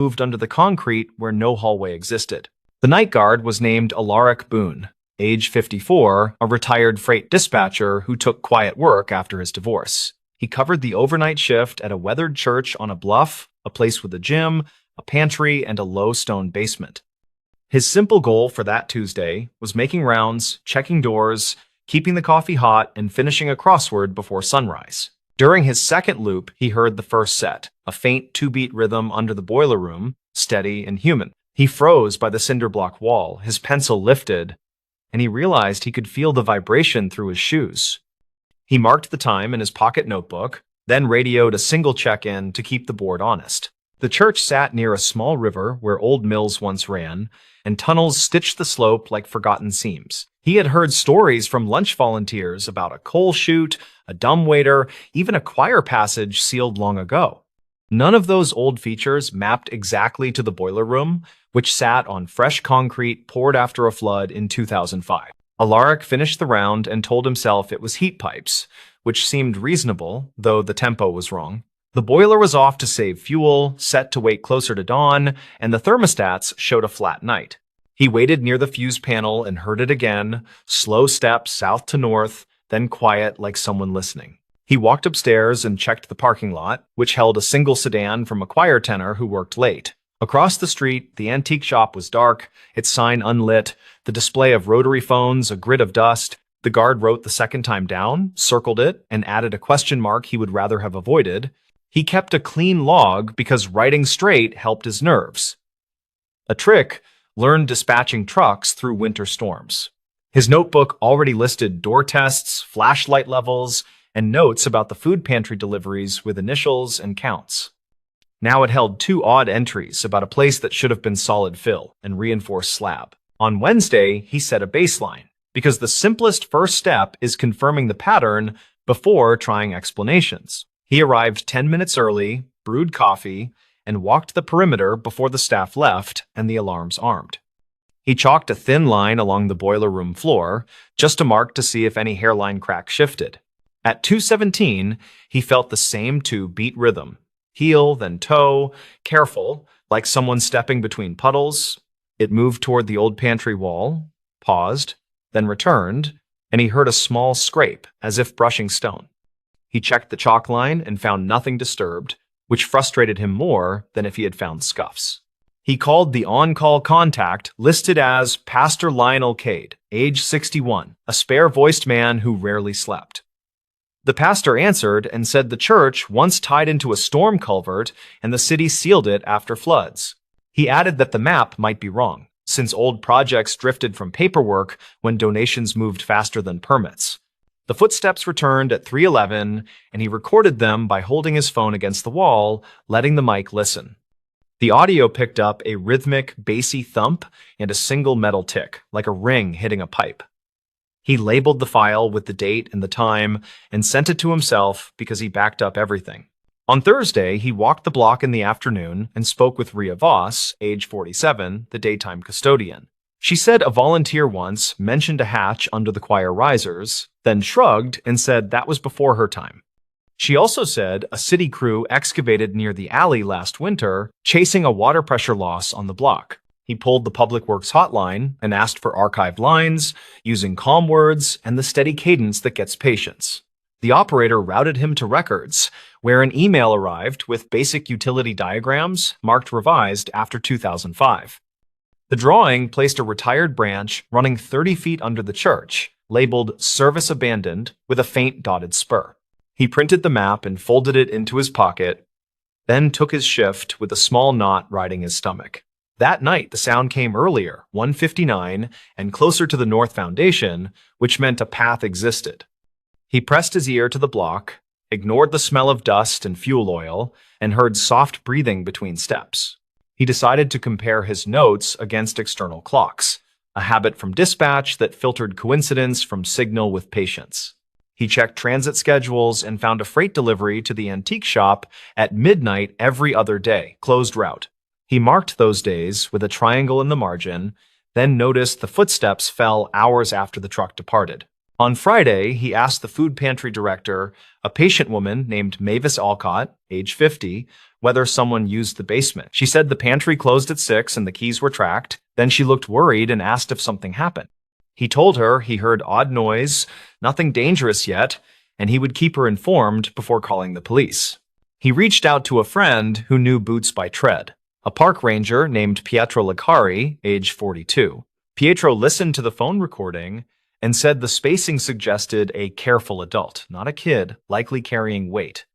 moved under the concrete where no hallway existed. The night guard was named Alaric Boone, age 54, a retired freight dispatcher who took quiet work after his divorce. He covered the overnight shift at a weathered church on a bluff, a place with a gym, a pantry, and a low stone basement. His simple goal for that Tuesday was making rounds, checking doors, keeping the coffee hot, and finishing a crossword before sunrise. During his second loop, he heard the first set, a faint two-beat rhythm under the boiler room, steady and human. He froze by the cinder block wall, his pencil lifted, and he realized he could feel the vibration through his shoes. He marked the time in his pocket notebook, then radioed a single check-in to keep the board honest. The church sat near a small river where old mills once ran, and tunnels stitched the slope like forgotten seams. He had heard stories from lunch volunteers about a coal chute, a dumbwaiter, even a choir passage sealed long ago. None of those old features mapped exactly to the boiler room, which sat on fresh concrete poured after a flood in 2005. Alaric finished the round and told himself it was heat pipes, which seemed reasonable, though the tempo was wrong. The boiler was off to save fuel, set to wait closer to dawn, and the thermostats showed a flat night. He waited near the fuse panel and heard it again, slow steps south to north, then quiet like someone listening. He walked upstairs and checked the parking lot, which held a single sedan from a choir tenor who worked late. Across the street, the antique shop was dark, its sign unlit, the display of rotary phones a grid of dust. The guard wrote the second time down, circled it, and added a question mark he would rather have avoided. He kept a clean log because writing straight helped his nerves. A trick learned dispatching trucks through winter storms. His notebook already listed door tests, flashlight levels, and notes about the food pantry deliveries with initials and counts. Now it held two odd entries about a place that should have been solid fill and reinforced slab. On Wednesday, he set a baseline, because the simplest first step is confirming the pattern before trying explanations. He arrived 10 minutes early, brewed coffee, and walked the perimeter before the staff left and the alarms armed. He chalked a thin line along the boiler room floor, just a mark to see if any hairline crack shifted. At 2:17, he felt the same two-beat rhythm. Heel, then toe, careful, like someone stepping between puddles. It moved toward the old pantry wall, paused, then returned, and he heard a small scrape, as if brushing stone. He checked the chalk line and found nothing disturbed, which frustrated him more than if he had found scuffs. He called the on-call contact, listed as Pastor Lionel Cade, age 61, a spare-voiced man who rarely slept. The pastor answered and said the church once tied into a storm culvert and the city sealed it after floods. He added that the map might be wrong, since old projects drifted from paperwork when donations moved faster than permits. The footsteps returned at 3:11, and he recorded them by holding his phone against the wall, letting the mic listen. The audio picked up a rhythmic, bassy thump and a single metal tick, like a ring hitting a pipe. He labeled the file with the date and the time and sent it to himself because he backed up everything. On Thursday, he walked the block in the afternoon and spoke with Rhea Voss, age 47, the daytime custodian. She said a volunteer once mentioned a hatch under the choir risers, then shrugged and said that was before her time. She also said a city crew excavated near the alley last winter, chasing a water pressure loss on the block. He pulled the Public Works hotline and asked for archived lines, using calm words and the steady cadence that gets patience. The operator routed him to records, where an email arrived with basic utility diagrams marked revised after 2005. The drawing placed a retired branch running 30 feet under the church, labeled Service Abandoned with a faint dotted spur. He printed the map and folded it into his pocket, then took his shift with a small knot riding his stomach. That night, the sound came earlier, 1:59, and closer to the north foundation, which meant a path existed. He pressed his ear to the block, ignored the smell of dust and fuel oil, and heard soft breathing between steps. He decided to compare his notes against external clocks, a habit from dispatch that filtered coincidence from signal with patience. He checked transit schedules and found a freight delivery to the antique shop at midnight every other day, closed route. He marked those days with a triangle in the margin, then noticed the footsteps fell hours after the truck departed. On Friday, he asked the food pantry director, a patient woman named Mavis Alcott, age 50, whether someone used the basement. She said the pantry closed at 6 and the keys were tracked. Then she looked worried and asked if something happened. He told her he heard odd noise, nothing dangerous yet, and he would keep her informed before calling the police. He reached out to a friend who knew Boots by tread, a park ranger named Pietro Licari, age 42. Pietro listened to the phone recording and said the spacing suggested a careful adult, not a kid, likely carrying weight.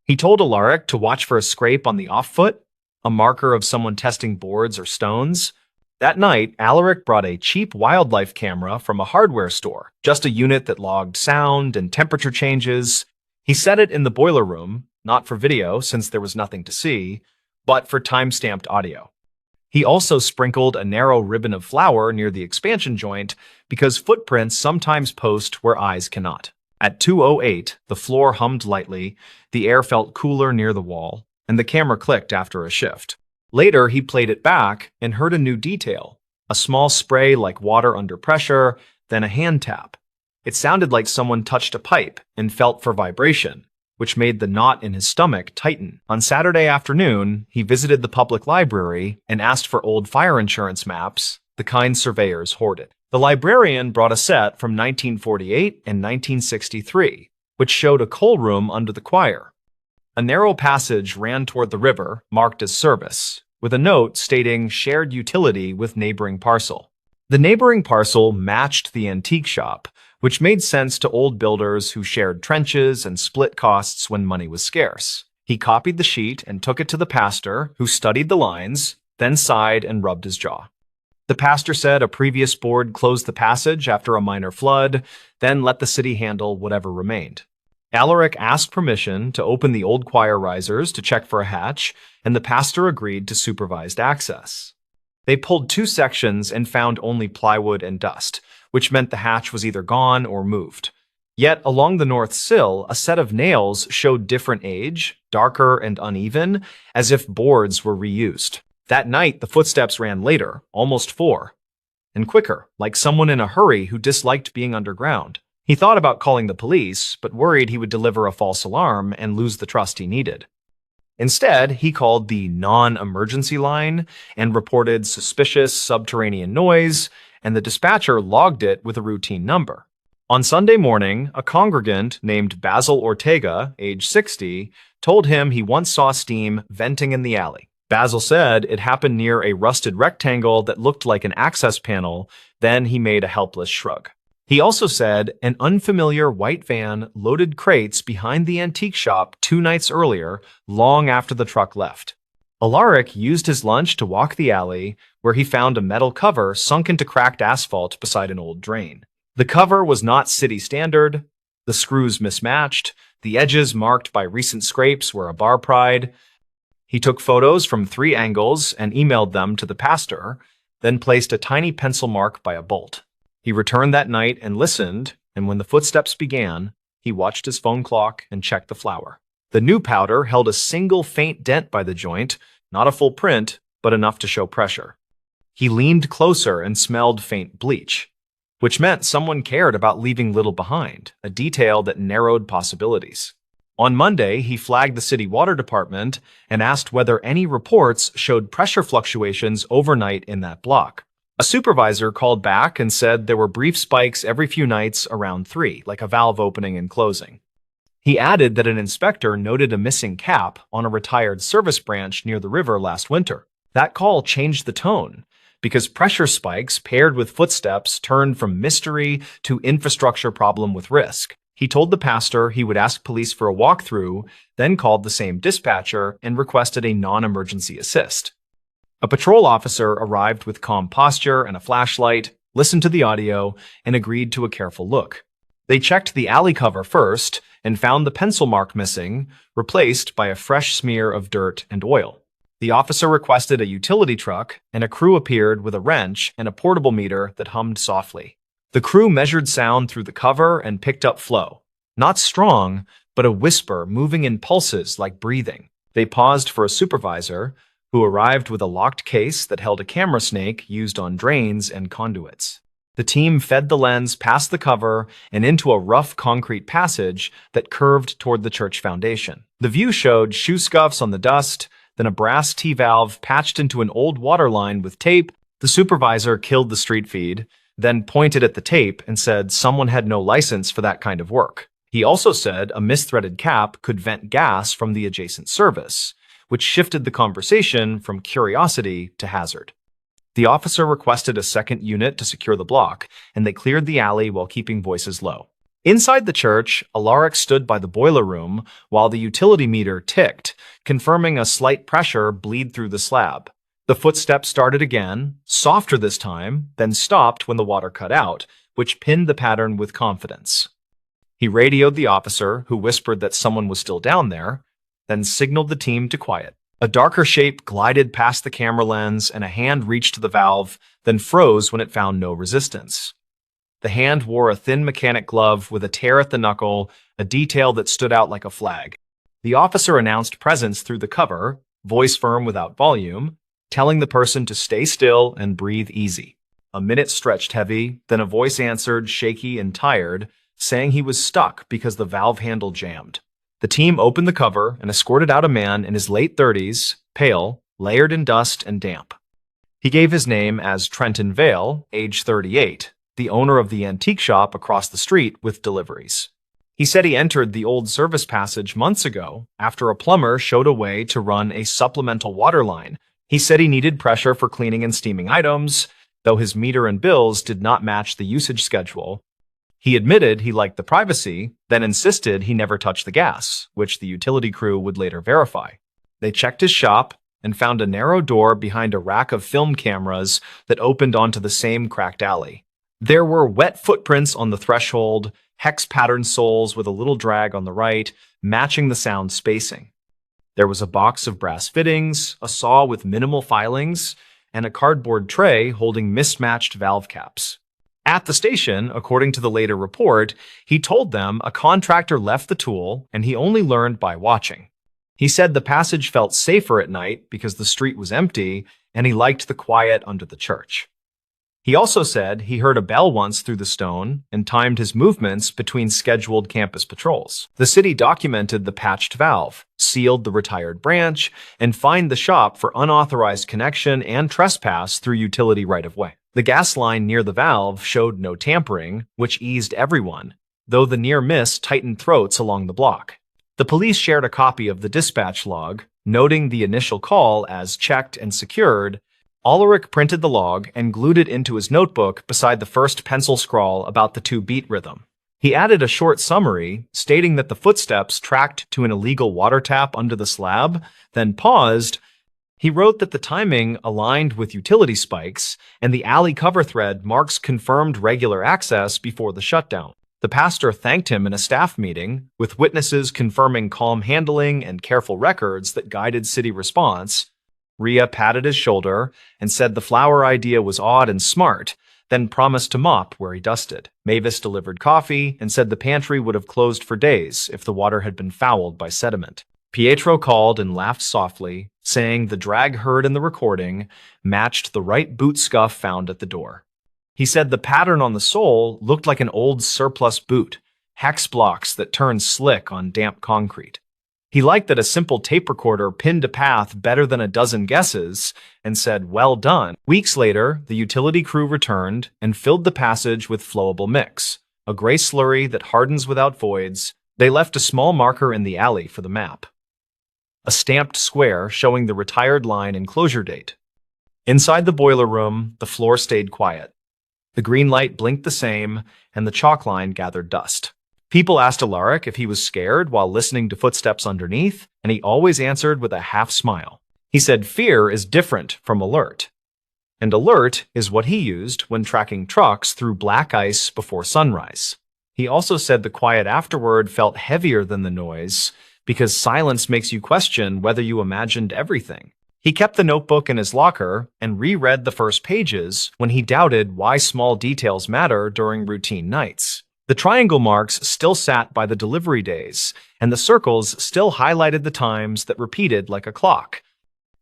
He told Alaric to watch for a scrape on the off foot, a marker of someone testing boards or stones. That night, Alaric brought a cheap wildlife camera from a hardware store, just a unit that logged sound and temperature changes. He set it in the boiler room, not for video since there was nothing to see, but for time-stamped audio. He also sprinkled a narrow ribbon of flour near the expansion joint because footprints sometimes post where eyes cannot. At 2:08, the floor hummed lightly, the air felt cooler near the wall, and the camera clicked after a shift. Later, he played it back and heard a new detail, a small spray like water under pressure, then a hand tap. It sounded like someone touched a pipe and felt for vibration, which made the knot in his stomach tighten. On Saturday afternoon, he visited the public library and asked for old fire insurance maps, the kind surveyors hoarded. The librarian brought a set from 1948 and 1963, which showed a coal room under the choir. A narrow passage ran toward the river, marked as service, with a note stating shared utility with neighboring parcel. The neighboring parcel matched the antique shop, which made sense to old builders who shared trenches and split costs when money was scarce. He copied the sheet and took it to the pastor, who studied the lines, then sighed and rubbed his jaw. The pastor said a previous board closed the passage after a minor flood, then let the city handle whatever remained. Alaric asked permission to open the old choir risers to check for a hatch, and the pastor agreed to supervised access. They pulled 2 sections and found only plywood and dust, which meant the hatch was either gone or moved. Yet, along the north sill, a set of nails showed different age, darker and uneven, as if boards were reused. That night, the footsteps ran later, almost 4, and quicker, like someone in a hurry who disliked being underground. He thought about calling the police, but worried he would deliver a false alarm and lose the trust he needed. Instead, he called the non-emergency line and reported suspicious subterranean noise, and the dispatcher logged it with a routine number. On Sunday morning, a congregant named Basil Ortega, age 60, told him he once saw steam venting in the alley. Basil said it happened near a rusted rectangle that looked like an access panel, then he made a helpless shrug. He also said an unfamiliar white van loaded crates behind the antique shop 2 nights earlier, long after the truck left. Alaric used his lunch to walk the alley, where he found a metal cover sunk into cracked asphalt beside an old drain. The cover was not city standard, the screws mismatched, the edges marked by recent scrapes where a bar pried. He took photos from 3 angles and emailed them to the pastor, then placed a tiny pencil mark by a bolt. He returned that night and listened, and when the footsteps began, he watched his phone clock and checked the flour. The new powder held a single faint dent by the joint, not a full print, but enough to show pressure. He leaned closer and smelled faint bleach, which meant someone cared about leaving little behind, a detail that narrowed possibilities. On Monday, he flagged the city water department and asked whether any reports showed pressure fluctuations overnight in that block. A supervisor called back and said there were brief spikes every few nights around 3, like a valve opening and closing. He added that an inspector noted a missing cap on a retired service branch near the river last winter. That call changed the tone, because pressure spikes paired with footsteps turned from mystery to infrastructure problem with risk. He told the pastor he would ask police for a walkthrough, then called the same dispatcher and requested a non-emergency assist. A patrol officer arrived with calm posture and a flashlight, listened to the audio, and agreed to a careful look. They checked the alley cover first and found the pencil mark missing, replaced by a fresh smear of dirt and oil. The officer requested a utility truck, and a crew appeared with a wrench and a portable meter that hummed softly. The crew measured sound through the cover and picked up flow. Not strong, but a whisper moving in pulses like breathing. They paused for a supervisor, who arrived with a locked case that held a camera snake used on drains and conduits. The team fed the lens past the cover and into a rough concrete passage that curved toward the church foundation. The view showed shoe scuffs on the dust, then a brass T-valve patched into an old water line with tape. The supervisor killed the street feed, then pointed at the tape and said someone had no license for that kind of work. He also said a misthreaded cap could vent gas from the adjacent service, which shifted the conversation from curiosity to hazard. The officer requested a second unit to secure the block, and they cleared the alley while keeping voices low. Inside the church, Alaric stood by the boiler room while the utility meter ticked, confirming a slight pressure bleed through the slab. The footsteps started again, softer this time, then stopped when the water cut out, which pinned the pattern with confidence. He radioed the officer, who whispered that someone was still down there, then signaled the team to quiet. A darker shape glided past the camera lens, and a hand reached to the valve, then froze when it found no resistance. The hand wore a thin mechanic glove with a tear at the knuckle, a detail that stood out like a flag. The officer announced presence through the cover, voice firm without volume, telling the person to stay still and breathe easy. A minute stretched heavy, then a voice answered, shaky and tired, saying he was stuck because the valve handle jammed. The team opened the cover and escorted out a man in his late 30s, pale, layered in dust and damp. He gave his name as Trenton Vale, age 38, the owner of the antique shop across the street with deliveries. He said he entered the old service passage months ago after a plumber showed a way to run a supplemental water line. He said he needed pressure for cleaning and steaming items, though his meter and bills did not match the usage schedule. He admitted he liked the privacy, then insisted he never touched the gas, which the utility crew would later verify. They checked his shop and found a narrow door behind a rack of film cameras that opened onto the same cracked alley. There were wet footprints on the threshold, hex-patterned soles with a little drag on the right, matching the sound spacing. There was a box of brass fittings, a saw with minimal filings, and a cardboard tray holding mismatched valve caps. At the station, according to the later report, he told them a contractor left the tool and he only learned by watching. He said the passage felt safer at night because the street was empty and he liked the quiet under the church. He also said he heard a bell once through the stone and timed his movements between scheduled campus patrols. The city documented the patched valve, sealed the retired branch, and fined the shop for unauthorized connection and trespass through utility right-of-way. The gas line near the valve showed no tampering, which eased everyone, though the near miss tightened throats along the block. The police shared a copy of the dispatch log, noting the initial call as checked and secured. Alaric printed the log and glued it into his notebook beside the first pencil scrawl about the 2-beat rhythm. He added a short summary, stating that the footsteps tracked to an illegal water tap under the slab, then paused. He wrote that the timing aligned with utility spikes, and the alley cover thread marks confirmed regular access before the shutdown. The pastor thanked him in a staff meeting, with witnesses confirming calm handling and careful records that guided city response. Rhea patted his shoulder and said the flower idea was odd and smart, then promised to mop where he dusted. Mavis delivered coffee and said the pantry would have closed for days if the water had been fouled by sediment. Pietro called and laughed softly, saying the drag heard in the recording matched the right boot scuff found at the door. He said the pattern on the sole looked like an old surplus boot, hex blocks that turned slick on damp concrete. He liked that a simple tape recorder pinned a path better than a dozen guesses and said, "Well done." Weeks later, the utility crew returned and filled the passage with flowable mix, a gray slurry that hardens without voids. They left a small marker in the alley for the map, a stamped square showing the retired line and closure date. Inside the boiler room, the floor stayed quiet. The green light blinked the same, and the chalk line gathered dust. People asked Alaric if he was scared while listening to footsteps underneath, and he always answered with a half smile. He said fear is different from alert, and alert is what he used when tracking trucks through black ice before sunrise. He also said the quiet afterward felt heavier than the noise, because silence makes you question whether you imagined everything. He kept the notebook in his locker and reread the first pages when he doubted why small details matter during routine nights. The triangle marks still sat by the delivery days, and the circles still highlighted the times that repeated like a clock.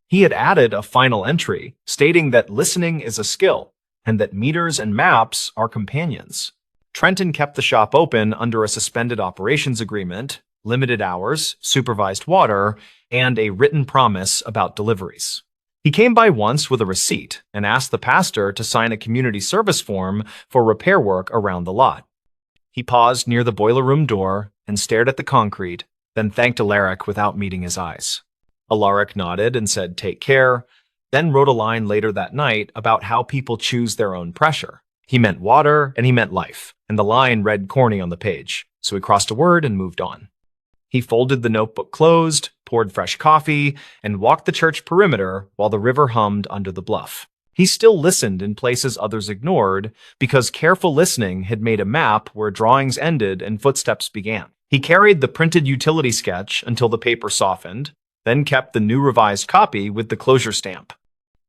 He had added a final entry, stating that listening is a skill, and that meters and maps are companions. Trenton kept the shop open under a suspended operations agreement, limited hours, supervised water, and a written promise about deliveries. He came by once with a receipt and asked the pastor to sign a community service form for repair work around the lot. He paused near the boiler room door and stared at the concrete, then thanked Alaric without meeting his eyes. Alaric nodded and said, "Take care," then wrote a line later that night about how people choose their own pressure. He meant water and he meant life, and the line read corny on the page, so he crossed a word and moved on. He folded the notebook closed, poured fresh coffee, and walked the church perimeter while the river hummed under the bluff. He still listened in places others ignored because careful listening had made a map where drawings ended and footsteps began. He carried the printed utility sketch until the paper softened, then kept the new revised copy with the closure stamp.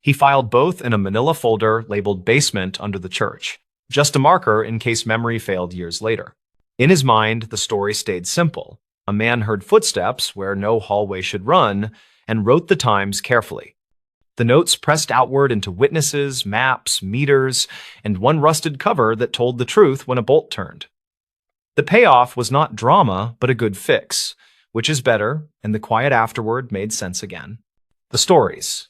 He filed both in a manila folder labeled basement under the church, just a marker in case memory failed years later. In his mind, the story stayed simple. A man heard footsteps where no hallway should run and wrote the times carefully. The notes pressed outward into witnesses, maps, meters, and one rusted cover that told the truth when a bolt turned. The payoff was not drama, but a good fix, which is better, and the quiet afterward made sense again. The stories.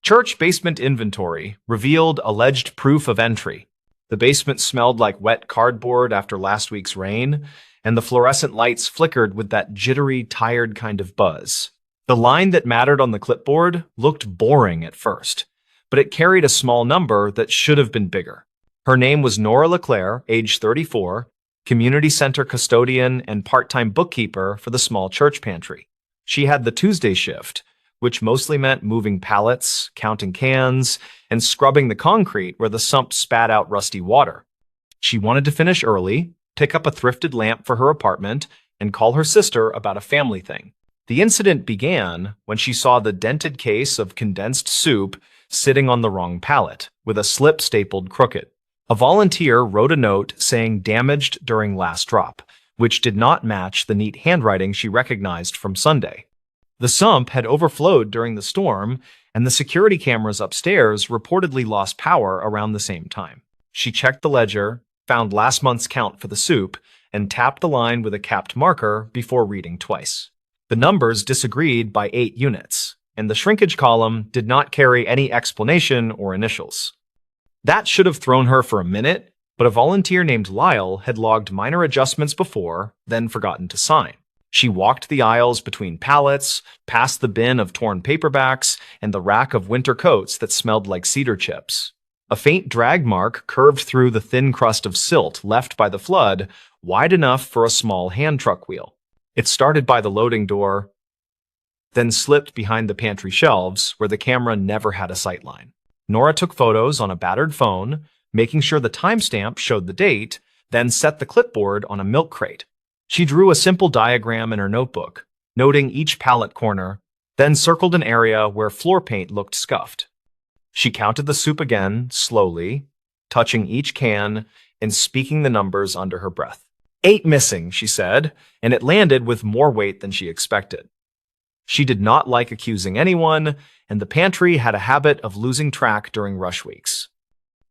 Church basement inventory revealed alleged proof of entry. The basement smelled like wet cardboard after last week's rain, and the fluorescent lights flickered with that jittery, tired kind of buzz. The line that mattered on the clipboard looked boring at first, but it carried a small number that should have been bigger. Her name was Nora LeClaire, age 34, community center custodian and part-time bookkeeper for the small church pantry. She had the Tuesday shift, which mostly meant moving pallets, counting cans, and scrubbing the concrete where the sump spat out rusty water. She wanted to finish early, pick up a thrifted lamp for her apartment, and call her sister about a family thing. The incident began when she saw the dented case of condensed soup sitting on the wrong pallet, with a slip stapled crooked. A volunteer wrote a note saying damaged during last drop, which did not match the neat handwriting she recognized from Sunday. The sump had overflowed during the storm, and the security cameras upstairs reportedly lost power around the same time. She checked the ledger, found last month's count for the soup, and tapped the line with a capped marker before reading twice. The numbers disagreed by 8 units, and the shrinkage column did not carry any explanation or initials. That should have thrown her for a minute, but a volunteer named Lyle had logged minor adjustments before, then forgotten to sign. She walked the aisles between pallets, past the bin of torn paperbacks, and the rack of winter coats that smelled like cedar chips. A faint drag mark curved through the thin crust of silt left by the flood, wide enough for a small hand truck wheel. It started by the loading door, then slipped behind the pantry shelves where the camera never had a sightline. Nora took photos on a battered phone, making sure the timestamp showed the date, then set the clipboard on a milk crate. She drew a simple diagram in her notebook, noting each pallet corner, then circled an area where floor paint looked scuffed. She counted the soup again, slowly, touching each can and speaking the numbers under her breath. 8 missing, she said, and it landed with more weight than she expected. She did not like accusing anyone, and the pantry had a habit of losing track during rush weeks.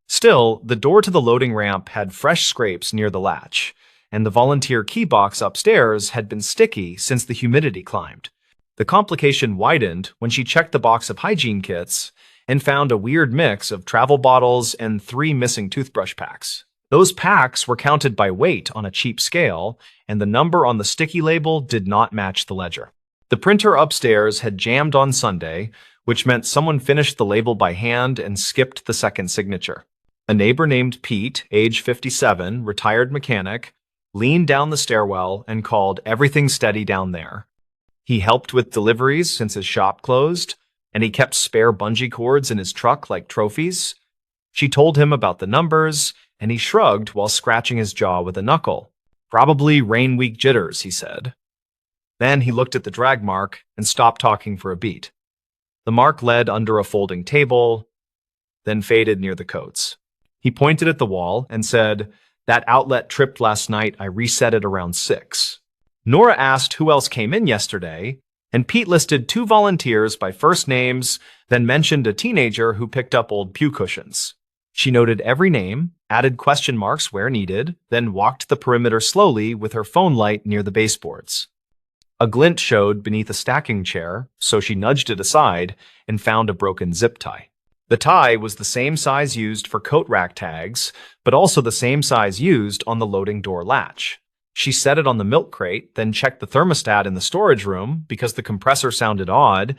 Still, the door to the loading ramp had fresh scrapes near the latch, and the volunteer key box upstairs had been sticky since the humidity climbed. The complication widened when she checked the box of hygiene kits and found a weird mix of travel bottles and 3 missing toothbrush packs. Those packs were counted by weight on a cheap scale, and the number on the sticky label did not match the ledger. The printer upstairs had jammed on Sunday, which meant someone finished the label by hand and skipped the second signature. A neighbor named Pete, age 57, retired mechanic, leaned down the stairwell and called everything steady down there. He helped with deliveries since his shop closed, and he kept spare bungee cords in his truck like trophies. She told him about the numbers, and he shrugged while scratching his jaw with a knuckle. Probably rain week jitters, he said. Then he looked at the drag mark and stopped talking for a beat. The mark led under a folding table, then faded near the coats. He pointed at the wall and said, "That outlet tripped last night. I reset it around 6. Nora asked who else came in yesterday, and Pete listed 2 volunteers by first names, then mentioned a teenager who picked up old pew cushions. She noted every name, added question marks where needed, then walked the perimeter slowly with her phone light near the baseboards. A glint showed beneath a stacking chair, so she nudged it aside and found a broken zip tie. The tie was the same size used for coat rack tags, but also the same size used on the loading door latch. She set it on the milk crate, then checked the thermostat in the storage room because the compressor sounded odd.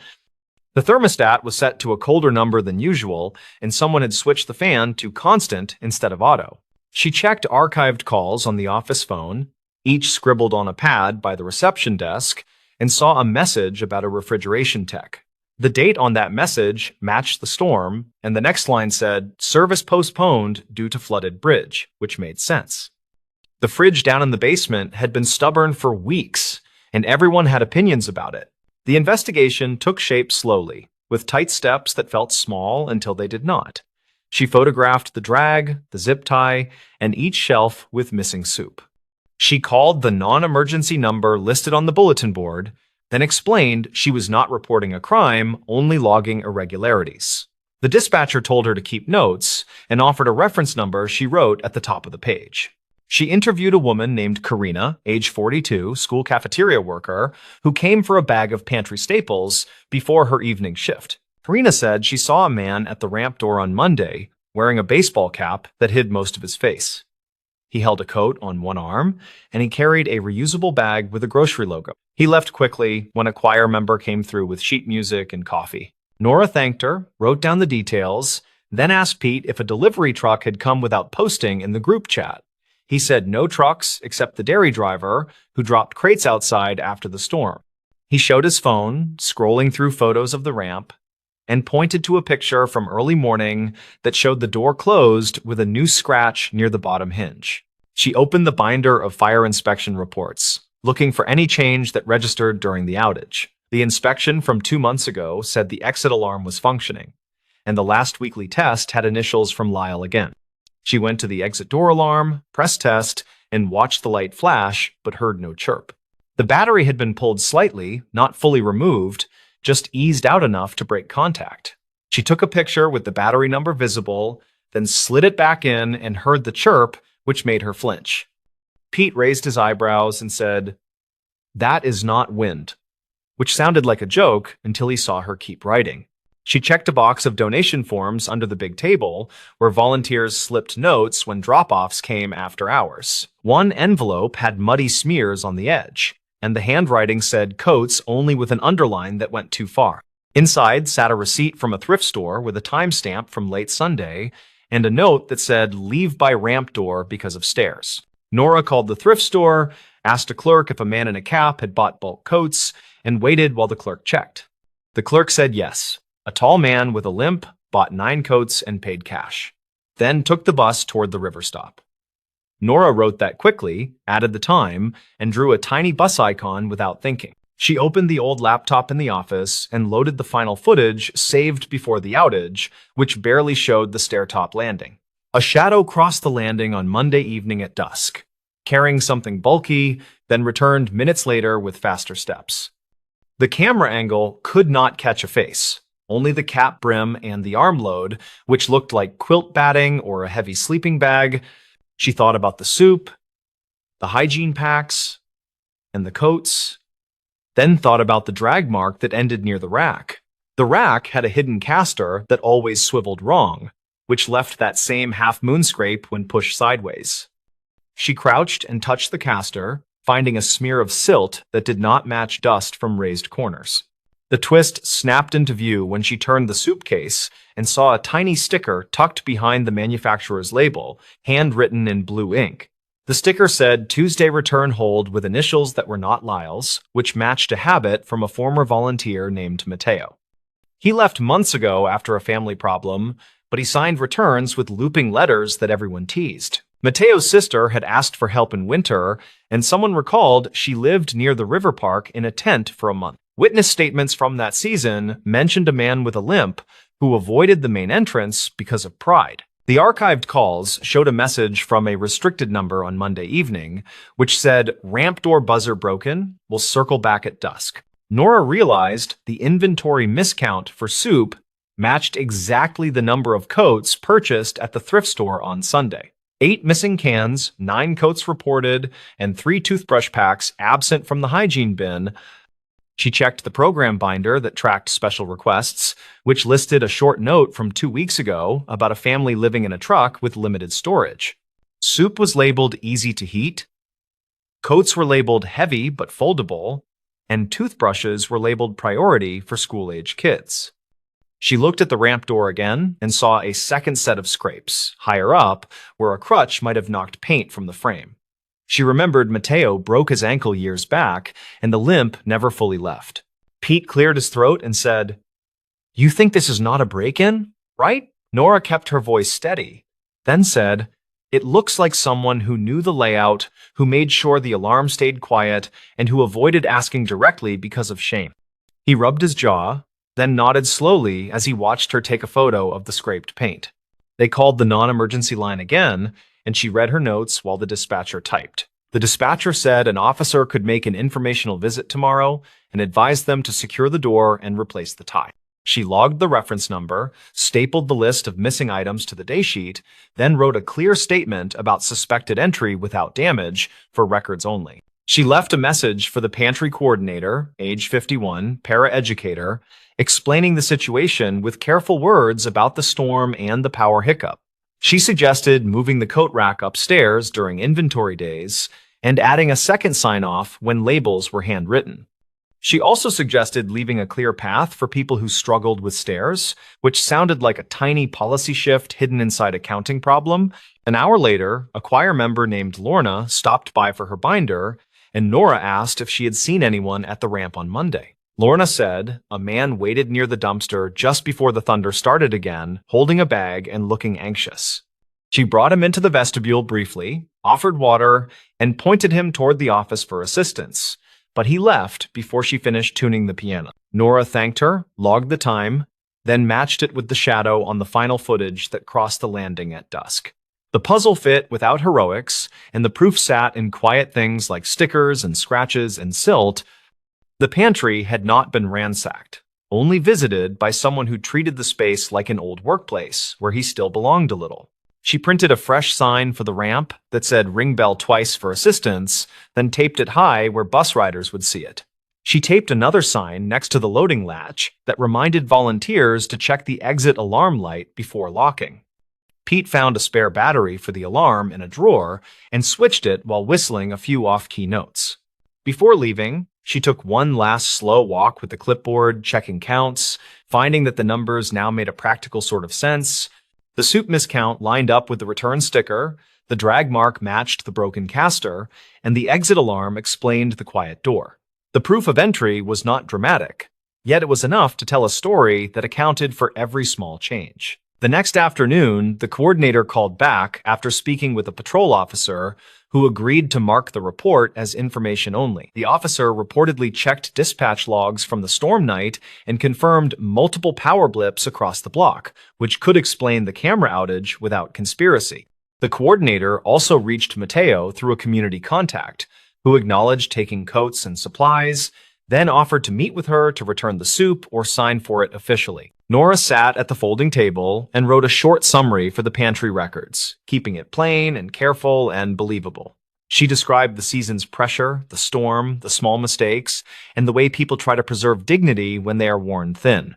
The thermostat was set to a colder number than usual, and someone had switched the fan to constant instead of auto. She checked archived calls on the office phone, each scribbled on a pad by the reception desk, and saw a message about a refrigeration tech. The date on that message matched the storm, and the next line said, "Service postponed due to flooded bridge," which made sense. The fridge down in the basement had been stubborn for weeks, and everyone had opinions about it. The investigation took shape slowly, with tight steps that felt small until they did not. She photographed the drag, the zip tie, and each shelf with missing soup. She called the non-emergency number listed on the bulletin board, then explained she was not reporting a crime, only logging irregularities. The dispatcher told her to keep notes and offered a reference number she wrote at the top of the page. She interviewed a woman named Karina, age 42, school cafeteria worker, who came for a bag of pantry staples before her evening shift. Karina said she saw a man at the ramp door on Monday wearing a baseball cap that hid most of his face. He held a coat on one arm, and he carried a reusable bag with a grocery logo. He left quickly when a choir member came through with sheet music and coffee. Nora thanked her, wrote down the details, then asked Pete if a delivery truck had come without posting in the group chat. He said no trucks except the dairy driver, who dropped crates outside after the storm. He showed his phone, scrolling through photos of the ramp, and pointed to a picture from early morning that showed the door closed with a new scratch near the bottom hinge. She opened the binder of fire inspection reports, looking for any change that registered during the outage. The inspection from 2 months ago said the exit alarm was functioning, and the last weekly test had initials from Lyle again. She went to the exit door alarm, pressed test, and watched the light flash, but heard no chirp. The battery had been pulled slightly, not fully removed, just eased out enough to break contact. She took a picture with the battery number visible, then slid it back in and heard the chirp, which made her flinch. Pete raised his eyebrows and said, "That is not wind," which sounded like a joke until he saw her keep writing. She checked a box of donation forms under the big table, where volunteers slipped notes when drop-offs came after hours. One envelope had muddy smears on the edge, and the handwriting said coats only with an underline that went too far. Inside sat a receipt from a thrift store with a timestamp from late Sunday and a note that said leave by ramp door because of stairs. Nora called the thrift store, asked a clerk if a man in a cap had bought bulk coats, and waited while the clerk checked. The clerk said yes. A tall man with a limp bought 9 coats and paid cash, then took the bus toward the river stop. Nora wrote that quickly, added the time, and drew a tiny bus icon without thinking. She opened the old laptop in the office and loaded the final footage saved before the outage, which barely showed the stair-top landing. A shadow crossed the landing on Monday evening at dusk, carrying something bulky, then returned minutes later with faster steps. The camera angle could not catch a face, only the cap brim and the arm load, which looked like quilt batting or a heavy sleeping bag. She thought about the soup, the hygiene packs, and the coats, then thought about the drag mark that ended near the rack. The rack had a hidden caster that always swiveled wrong, which left that same half-moon scrape when pushed sideways. She crouched and touched the caster, finding a smear of silt that did not match dust from raised corners. The twist snapped into view when she turned the soup case and saw a tiny sticker tucked behind the manufacturer's label, handwritten in blue ink. The sticker said Tuesday return hold with initials that were not Lyle's, which matched a habit from a former volunteer named Mateo. He left months ago after a family problem, but he signed returns with looping letters that everyone teased. Mateo's sister had asked for help in winter, and someone recalled she lived near the river park in a tent for a month. Witness statements from that season mentioned a man with a limp who avoided the main entrance because of pride. The archived calls showed a message from a restricted number on Monday evening, which said, "Ramp door buzzer broken, will circle back at dusk." Nora realized the inventory miscount for soup matched exactly the number of coats purchased at the thrift store on Sunday. 8 missing cans, 9 coats reported, and 3 toothbrush packs absent from the hygiene bin. She checked the program binder that tracked special requests, which listed a short note from 2 weeks ago about a family living in a truck with limited storage. Soup was labeled easy to heat, coats were labeled heavy but foldable, and toothbrushes were labeled priority for school-age kids. She looked at the ramp door again and saw a second set of scrapes, higher up, where a crutch might have knocked paint from the frame. She remembered Mateo broke his ankle years back, and the limp never fully left. Pete cleared his throat and said, "You think this is not a break-in, right?" Nora kept her voice steady, then said, "It looks like someone who knew the layout, who made sure the alarm stayed quiet, and who avoided asking directly because of shame." He rubbed his jaw, then nodded slowly as he watched her take a photo of the scraped paint. They called the non-emergency line again, and she read her notes while the dispatcher typed. The dispatcher said an officer could make an informational visit tomorrow and advised them to secure the door and replace the tie. She logged the reference number, stapled the list of missing items to the daysheet, then wrote a clear statement about suspected entry without damage for records only. She left a message for the pantry coordinator, age 51, paraeducator, explaining the situation with careful words about the storm and the power hiccup. She suggested moving the coat rack upstairs during inventory days and adding a second sign-off when labels were handwritten. She also suggested leaving a clear path for people who struggled with stairs, which sounded like a tiny policy shift hidden inside a counting problem. An hour later, a choir member named Lorna stopped by for her binder, and Nora asked if she had seen anyone at the ramp on Monday. Lorna said a man waited near the dumpster just before the thunder started again, holding a bag and looking anxious. She brought him into the vestibule briefly, offered water, and pointed him toward the office for assistance, but he left before she finished tuning the piano. Nora thanked her, logged the time, then matched it with the shadow on the final footage that crossed the landing at dusk. The puzzle fit without heroics, and the proof sat in quiet things like stickers and scratches and silt. The pantry had not been ransacked, only visited by someone who treated the space like an old workplace where he still belonged a little. She printed a fresh sign for the ramp that said "Ring bell twice for assistance," then taped it high where bus riders would see it. She taped another sign next to the loading latch that reminded volunteers to check the exit alarm light before locking. Pete found a spare battery for the alarm in a drawer and switched it while whistling a few off-key notes. Before leaving, she took one last slow walk with the clipboard, checking counts, finding that the numbers now made a practical sort of sense. The soup miscount lined up with the return sticker, the drag mark matched the broken caster, and the exit alarm explained the quiet door. The proof of entry was not dramatic, yet it was enough to tell a story that accounted for every small change. The next afternoon, the coordinator called back after speaking with a patrol officer who agreed to mark the report as information only. The officer reportedly checked dispatch logs from the storm night and confirmed multiple power blips across the block, which could explain the camera outage without conspiracy. The coordinator also reached Mateo through a community contact, who acknowledged taking coats and supplies, then offered to meet with her to return the soup or sign for it officially. Nora sat at the folding table and wrote a short summary for the pantry records, keeping it plain and careful and believable. She described the season's pressure, the storm, the small mistakes, and the way people try to preserve dignity when they are worn thin.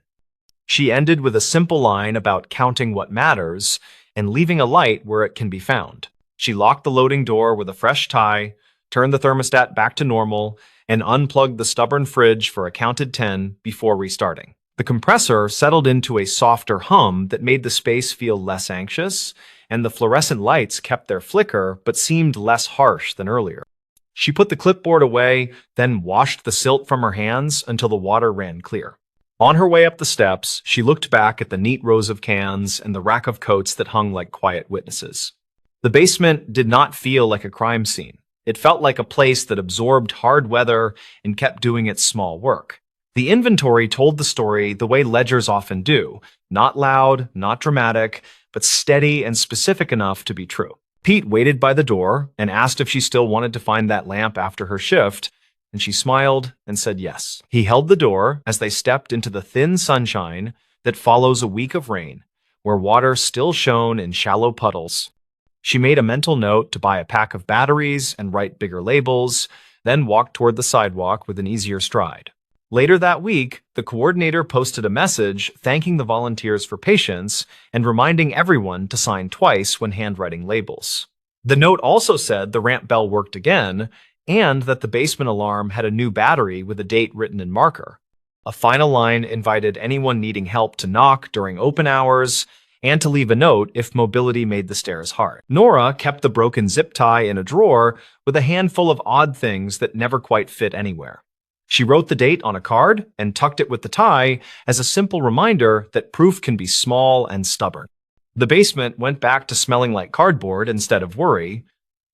She ended with a simple line about counting what matters and leaving a light where it can be found. She locked the loading door with a fresh tie, turned the thermostat back to normal, and unplugged the stubborn fridge for a counted 10 before restarting. The compressor settled into a softer hum that made the space feel less anxious, and the fluorescent lights kept their flicker but seemed less harsh than earlier. She put the clipboard away, then washed the silt from her hands until the water ran clear. On her way up the steps, she looked back at the neat rows of cans and the rack of coats that hung like quiet witnesses. The basement did not feel like a crime scene. It felt like a place that absorbed hard weather and kept doing its small work. The inventory told the story the way ledgers often do, not loud, not dramatic, but steady and specific enough to be true. Pete waited by the door and asked if she still wanted to find that lamp after her shift, and she smiled and said yes. He held the door as they stepped into the thin sunshine, that follows a week of rain, where water still shone in shallow puddles. She made a mental note to buy a pack of batteries and write bigger labels, then walked toward the sidewalk with an easier stride. Later that week, the coordinator posted a message thanking the volunteers for patience and reminding everyone to sign twice when handwriting labels. The note also said the ramp bell worked again and that the basement alarm had a new battery with a date written in marker. A final line invited anyone needing help to knock during open hours and to leave a note if mobility made the stairs hard. Nora kept the broken zip tie in a drawer with a handful of odd things that never quite fit anywhere. She wrote the date on a card and tucked it with the tie as a simple reminder that proof can be small and stubborn. The basement went back to smelling like cardboard instead of worry,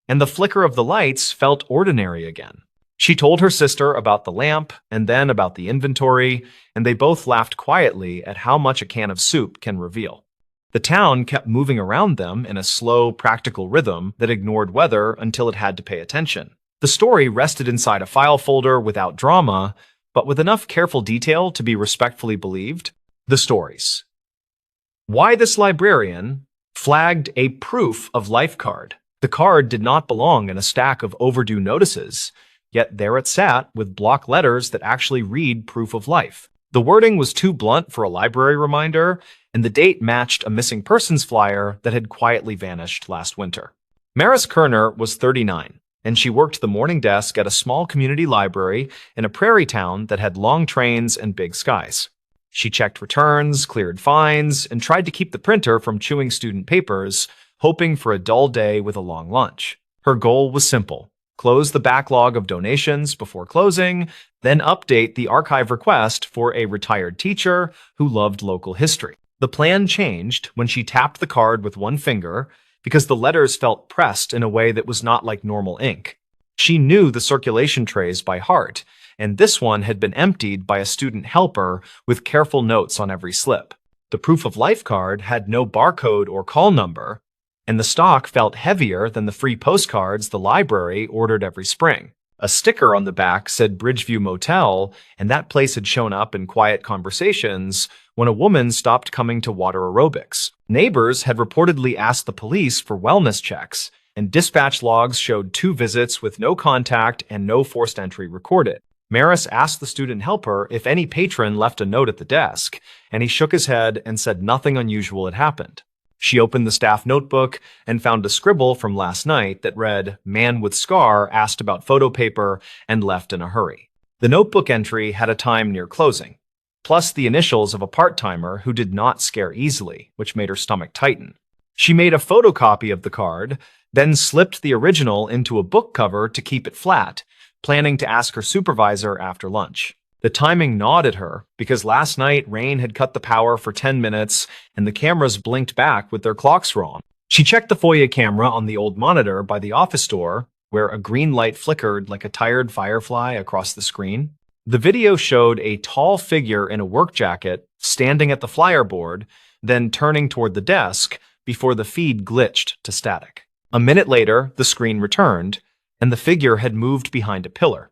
and the flicker of the lights felt ordinary again. She told her sister about the lamp and then about the inventory, and they both laughed quietly at how much a can of soup can reveal. The town kept moving around them in a slow, practical rhythm that ignored weather until it had to pay attention. The story rested inside a file folder without drama, but with enough careful detail to be respectfully believed. The stories. Why this librarian flagged a proof of life card. The card did not belong in a stack of overdue notices, yet there it sat with block letters that actually read proof of life. The wording was too blunt for a library reminder, and the date matched a missing persons flyer that had quietly vanished last winter. Maris Kerner was 39. And she worked the morning desk at a small community library in a prairie town that had long trains and big skies. She checked returns, cleared fines, and tried to keep the printer from chewing student papers, hoping for a dull day with a long lunch. Her goal was simple: close the backlog of donations before closing, then update the archive request for a retired teacher who loved local history. The plan changed when she tapped the card with one finger, because the letters felt pressed in a way that was not like normal ink. She knew the circulation trays by heart, and this one had been emptied by a student helper with careful notes on every slip. The proof of life card had no barcode or call number, and the stock felt heavier than the free postcards the library ordered every spring. A sticker on the back said Bridgeview Motel, and that place had shown up in quiet conversations when a woman stopped coming to water aerobics. Neighbors had reportedly asked the police for wellness checks, and dispatch logs showed 2 visits with no contact and no forced entry recorded. Maris asked the student helper if any patron left a note at the desk, and he shook his head and said nothing unusual had happened. She opened the staff notebook and found a scribble from last night that read, "Man with scar asked about photo paper and left in a hurry." The notebook entry had a time near closing, plus the initials of a part-timer who did not scare easily, which made her stomach tighten. She made a photocopy of the card, then slipped the original into a book cover to keep it flat, planning to ask her supervisor after lunch. The timing gnawed at her because last night rain had cut the power for 10 minutes and the cameras blinked back with their clocks wrong. She checked the FOIA camera on the old monitor by the office door, where a green light flickered like a tired firefly across the screen. The video showed a tall figure in a work jacket standing at the flyer board, then turning toward the desk before the feed glitched to static. A minute later, the screen returned, and the figure had moved behind a pillar,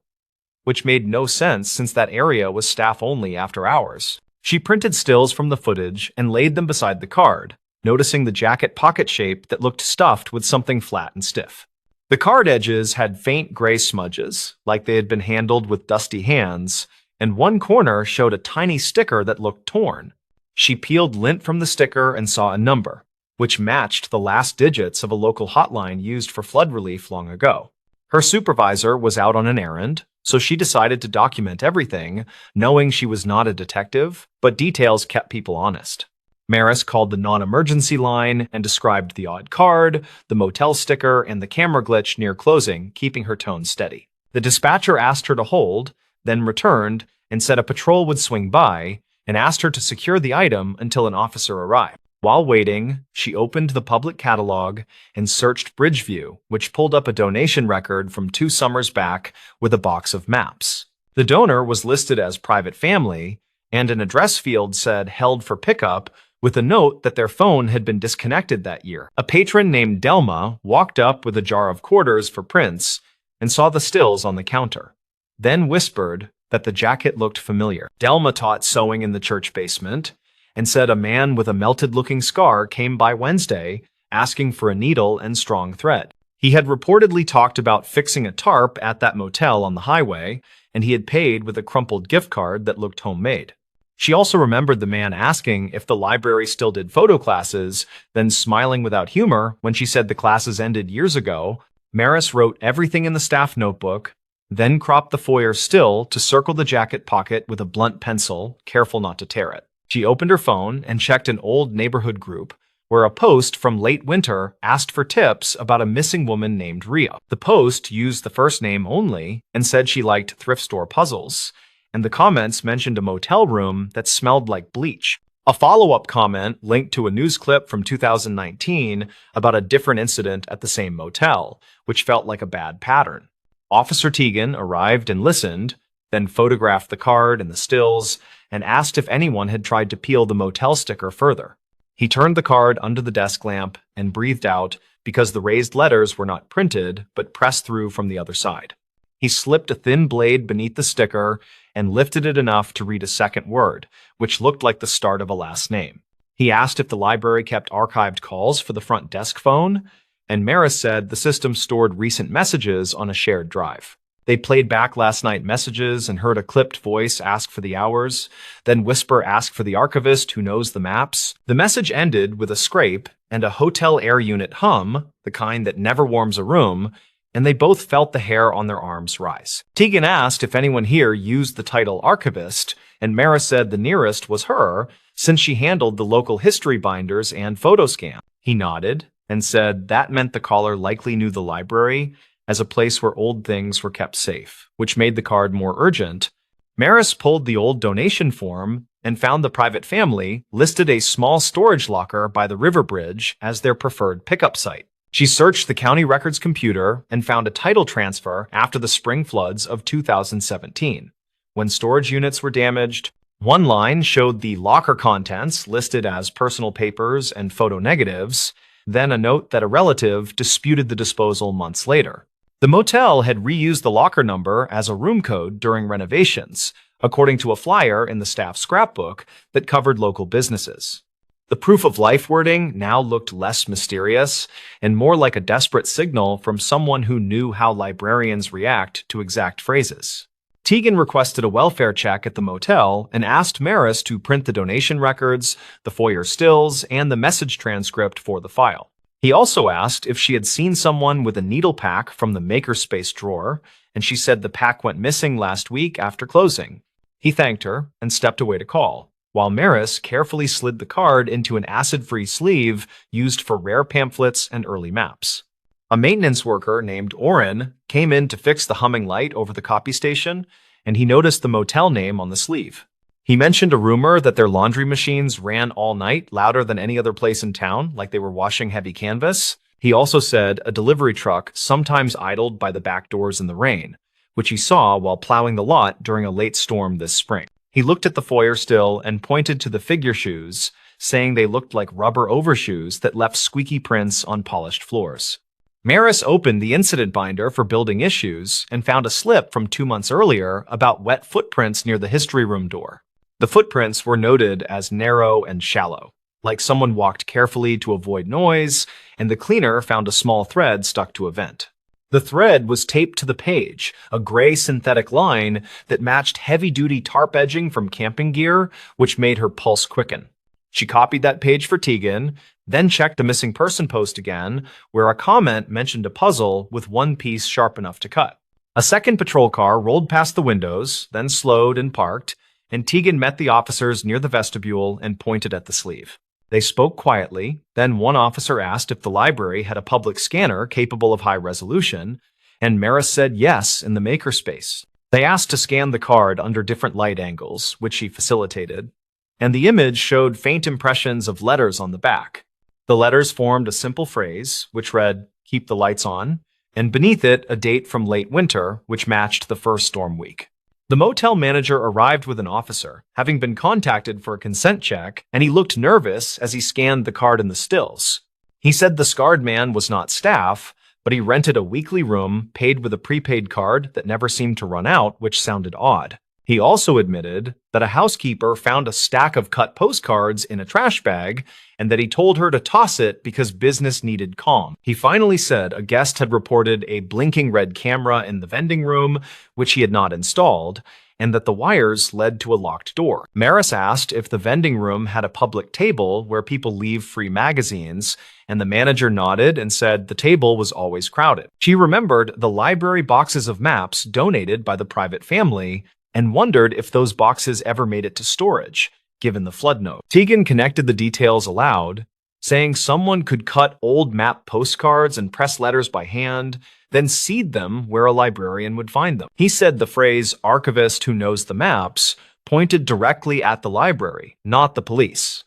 which made no sense since that area was staff only after hours. She printed stills from the footage and laid them beside the card, noticing the jacket pocket shape that looked stuffed with something flat and stiff. The card edges had faint gray smudges, like they had been handled with dusty hands, and one corner showed a tiny sticker that looked torn. She peeled lint from the sticker and saw a number, which matched the last digits of a local hotline used for flood relief long ago. Her supervisor was out on an errand, so she decided to document everything, knowing she was not a detective, but details kept people honest. Maris called the non-emergency line and described the odd card, the motel sticker, and the camera glitch near closing, keeping her tone steady. The dispatcher asked her to hold, then returned and said a patrol would swing by, and asked her to secure the item until an officer arrived. While waiting, she opened the public catalog and searched Bridgeview, which pulled up a donation record from 2 summers back with a box of maps. The donor was listed as private family, and an address field said held for pickup, with a note that their phone had been disconnected that year. A patron named Delma walked up with a jar of quarters for prints and saw the stills on the counter, then whispered that the jacket looked familiar. Delma taught sewing in the church basement, and said a man with a melted-looking scar came by Wednesday asking for a needle and strong thread. He had reportedly talked about fixing a tarp at that motel on the highway, and he had paid with a crumpled gift card that looked homemade. She also remembered the man asking if the library still did photo classes, then smiling without humor when she said the classes ended years ago. Maris wrote everything in the staff notebook, then cropped the foyer still to circle the jacket pocket with a blunt pencil, careful not to tear it. She opened her phone and checked an old neighborhood group, where a post from late winter asked for tips about a missing woman named Ria. The post used the first name only and said she liked thrift store puzzles, and the comments mentioned a motel room that smelled like bleach. A follow-up comment linked to a news clip from 2019 about a different incident at the same motel, which felt like a bad pattern. Officer Tegan arrived and listened, then photographed the card and the stills, and asked if anyone had tried to peel the motel sticker further. He turned the card under the desk lamp and breathed out because the raised letters were not printed but pressed through from the other side. He slipped a thin blade beneath the sticker and lifted it enough to read a second word, which looked like the start of a last name. He asked if the library kept archived calls for the front desk phone, and Maris said the system stored recent messages on a shared drive. They played back last night messages and heard a clipped voice ask for the hours, then whisper ask for the archivist who knows the maps. The message ended with a scrape and a hotel air unit hum, the kind that never warms a room, and they both felt the hair on their arms rise. Tegan asked if anyone here used the title archivist, and Maris said the nearest was her, since she handled the local history binders and photo scan. He nodded and said that meant the caller likely knew the library as a place where old things were kept safe, which made the card more urgent. Maris pulled the old donation form and found the private family listed a small storage locker by the river bridge as their preferred pickup site. She searched the county records computer and found a title transfer after the spring floods of 2017. When storage units were damaged, one line showed the locker contents listed as personal papers and photo negatives, then a note that a relative disputed the disposal months later. The motel had reused the locker number as a room code during renovations, according to a flyer in the staff scrapbook that covered local businesses. The proof of life wording now looked less mysterious and more like a desperate signal from someone who knew how librarians react to exact phrases. Tegan requested a welfare check at the motel and asked Maris to print the donation records, the foyer stills, and the message transcript for the file. He also asked if she had seen someone with a needle pack from the makerspace drawer, and she said the pack went missing last week after closing. He thanked her and stepped away to call, while Maris carefully slid the card into an acid-free sleeve used for rare pamphlets and early maps. A maintenance worker named Oren came in to fix the humming light over the copy station, and he noticed the motel name on the sleeve. He mentioned a rumor that their laundry machines ran all night, louder than any other place in town, like they were washing heavy canvas. He also said a delivery truck sometimes idled by the back doors in the rain, which he saw while plowing the lot during a late storm this spring. He looked at the foyer still and pointed to the figure shoes, saying they looked like rubber overshoes that left squeaky prints on polished floors. Maris opened the incident binder for building issues and found a slip from 2 months earlier about wet footprints near the history room door. The footprints were noted as narrow and shallow, like someone walked carefully to avoid noise, and the cleaner found a small thread stuck to a vent. The thread was taped to the page, a gray synthetic line that matched heavy-duty tarp edging from camping gear, which made her pulse quicken. She copied that page for Tegan, then checked the missing person post again, where a comment mentioned a puzzle with one piece sharp enough to cut. A second patrol car rolled past the windows, then slowed and parked, and Tegan met the officers near the vestibule and pointed at the sleeve. They spoke quietly, then one officer asked if the library had a public scanner capable of high resolution, and Maris said yes in the makerspace. They asked to scan the card under different light angles, which she facilitated, and the image showed faint impressions of letters on the back. The letters formed a simple phrase, which read, "Keep the lights on," and beneath it a date from late winter, which matched the first storm week. The motel manager arrived with an officer, having been contacted for a consent check, and he looked nervous as he scanned the card in the stills. He said the scarred man was not staff, but he rented a weekly room paid with a prepaid card that never seemed to run out, which sounded odd. He also admitted that a housekeeper found a stack of cut postcards in a trash bag and that he told her to toss it because business needed calm. He finally said a guest had reported a blinking red camera in the vending room, which he had not installed, and that the wires led to a locked door. Maris asked if the vending room had a public table where people leave free magazines, and the manager nodded and said the table was always crowded. She remembered the library boxes of maps donated by the private family and wondered if those boxes ever made it to storage, given the flood note. Tegan connected the details aloud, saying someone could cut old map postcards and press letters by hand, then seed them where a librarian would find them. He said the phrase "archivist who knows the maps" pointed directly at the library, not the police,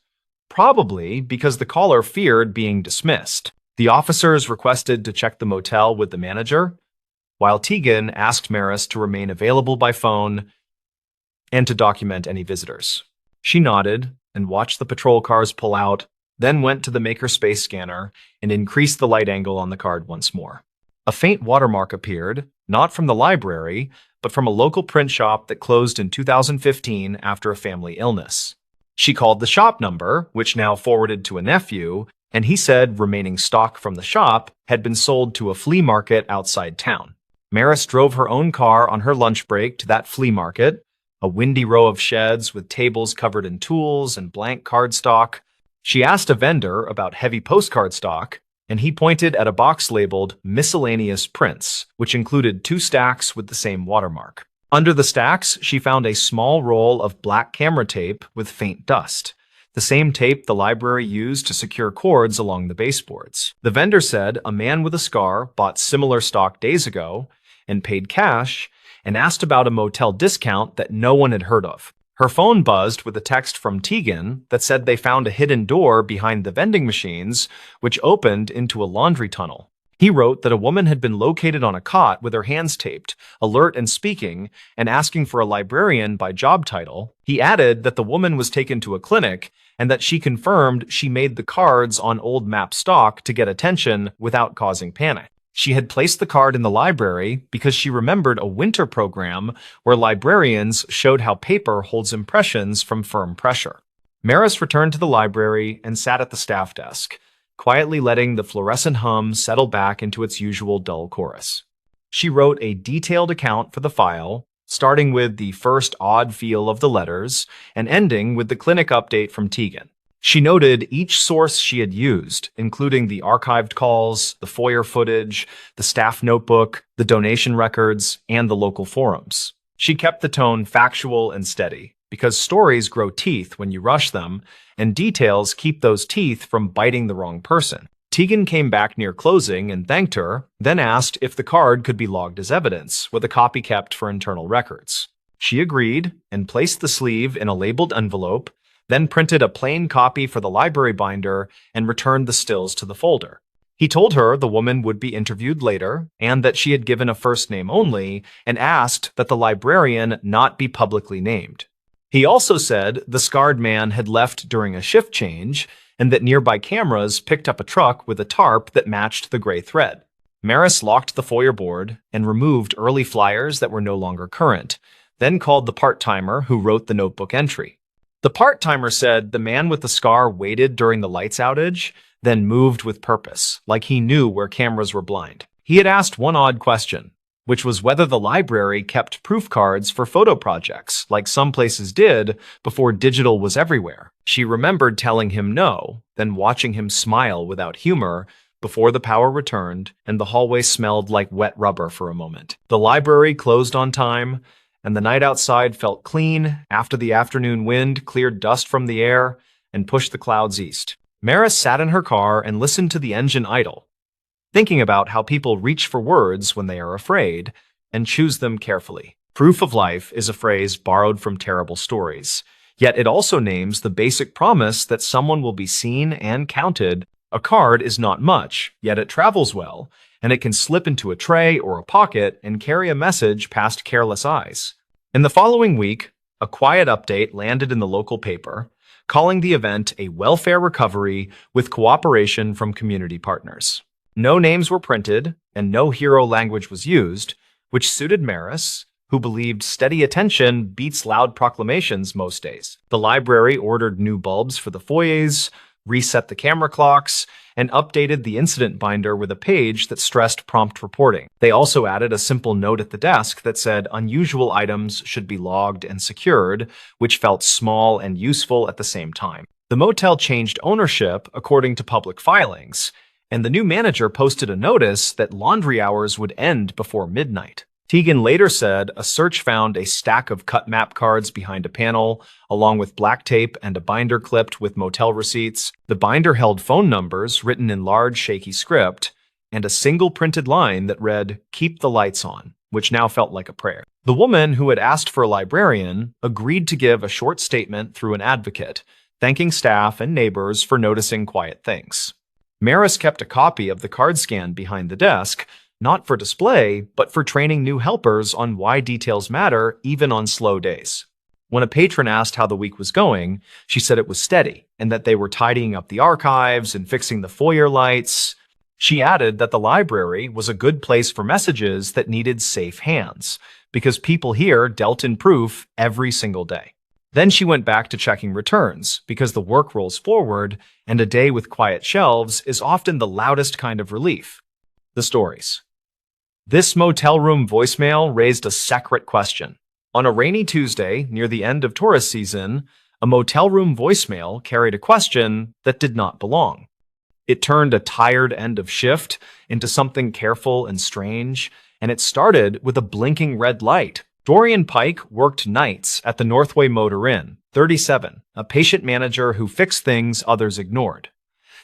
probably because the caller feared being dismissed. The officers requested to check the motel with the manager, while Tegan asked Maris to remain available by phone and to document any visitors. She nodded and watched the patrol cars pull out, then went to the makerspace scanner and increased the light angle on the card once more. A faint watermark appeared, not from the library, but from a local print shop that closed in 2015 after a family illness. She called the shop number, which now forwarded to a nephew, and he said remaining stock from the shop had been sold to a flea market outside town. Maris drove her own car on her lunch break to that flea market, a windy row of sheds with tables covered in tools and blank cardstock. She asked a vendor about heavy postcard stock, and he pointed at a box labeled Miscellaneous Prints, which included 2 stacks with the same watermark. Under the stacks, she found a small roll of black camera tape with faint dust, the same tape the library used to secure cords along the baseboards. The vendor said a man with a scar bought similar stock days ago and paid cash, and asked about a motel discount that no one had heard of. Her phone buzzed with a text from Tegan that said they found a hidden door behind the vending machines, which opened into a laundry tunnel. He wrote that a woman had been located on a cot with her hands taped, alert and speaking, and asking for a librarian by job title. He added that the woman was taken to a clinic and that she confirmed she made the cards on old map stock to get attention without causing panic. She had placed the card in the library because she remembered a winter program where librarians showed how paper holds impressions from firm pressure. Maris returned to the library and sat at the staff desk, quietly letting the fluorescent hum settle back into its usual dull chorus. She wrote a detailed account for the file, starting with the first odd feel of the letters and ending with the clinic update from Tegan. She noted each source she had used, including the archived calls, the FOIA footage, the staff notebook, the donation records, and the local forums. She kept the tone factual and steady, because stories grow teeth when you rush them, and details keep those teeth from biting the wrong person. Tegan came back near closing and thanked her, then asked if the card could be logged as evidence, with a copy kept for internal records. She agreed and placed the sleeve in a labeled envelope, then printed a plain copy for the library binder and returned the stills to the folder. He told her the woman would be interviewed later and that she had given a first name only and asked that the librarian not be publicly named. He also said the scarred man had left during a shift change and that nearby cameras picked up a truck with a tarp that matched the gray thread. Maris locked the FOIA board and removed early flyers that were no longer current, then called the part-timer who wrote the notebook entry. The part-timer said the man with the scar waited during the lights outage, then moved with purpose, like he knew where cameras were blind. He had asked one odd question, which was whether the library kept proof cards for photo projects, like some places did before digital was everywhere. She remembered telling him no, then watching him smile without humor before the power returned and the hallway smelled like wet rubber for a moment. The library closed on time, and the night outside felt clean after the afternoon wind cleared dust from the air and pushed the clouds east. Maris sat in her car and listened to the engine idle, thinking about how people reach for words when they are afraid and choose them carefully. Proof of life is a phrase borrowed from terrible stories, yet it also names the basic promise that someone will be seen and counted. A card is not much, yet it travels well, and it can slip into a tray or a pocket and carry a message past careless eyes. In the following week, a quiet update landed in the local paper, calling the event a welfare recovery with cooperation from community partners. No names were printed, and no hero language was used, which suited Maris, who believed steady attention beats loud proclamations most days. The library ordered new bulbs for the foyers, reset the camera clocks, and updated the incident binder with a page that stressed prompt reporting. They also added a simple note at the desk that said unusual items should be logged and secured, which felt small and useful at the same time. The motel changed ownership according to public filings, and the new manager posted a notice that laundry hours would end before midnight. Tegan later said a search found a stack of cut map cards behind a panel, along with black tape and a binder clipped with motel receipts. The binder held phone numbers written in large, shaky script, and a single printed line that read, "Keep the lights on," which now felt like a prayer. The woman who had asked for a librarian agreed to give a short statement through an advocate, thanking staff and neighbors for noticing quiet things. Maris kept a copy of the card scan behind the desk, not for display, but for training new helpers on why details matter even on slow days. When a patron asked how the week was going, she said it was steady and that they were tidying up the archives and fixing the foyer lights. She added that the library was a good place for messages that needed safe hands, because people here dealt in proof every single day. Then she went back to checking returns, because the work rolls forward, and a day with quiet shelves is often the loudest kind of relief. The stories. This motel room voicemail raised a separate question. On a rainy Tuesday, near the end of tourist season, a motel room voicemail carried a question that did not belong. It turned a tired end of shift into something careful and strange, and it started with a blinking red light. Dorian Pike worked nights at the Northway Motor Inn, 37, a patient manager who fixed things others ignored.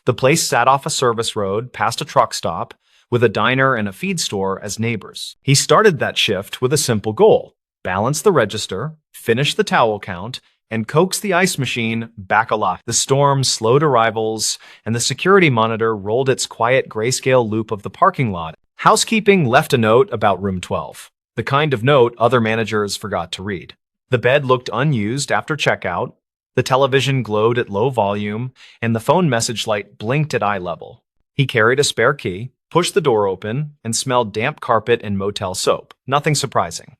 The place sat off a service road past a truck stop, with a diner and a feed store as neighbors. He started that shift with a simple goal: balance the register, finish the towel count, and coax the ice machine back alive. The storm slowed arrivals, and the security monitor rolled its quiet grayscale loop of the parking lot. Housekeeping left a note about room 12, the kind of note other managers forgot to read. The bed looked unused after checkout, the television glowed at low volume, and the phone message light blinked at eye level. He carried a spare key, pushed the door open, and smelled damp carpet and motel soap. Nothing surprising.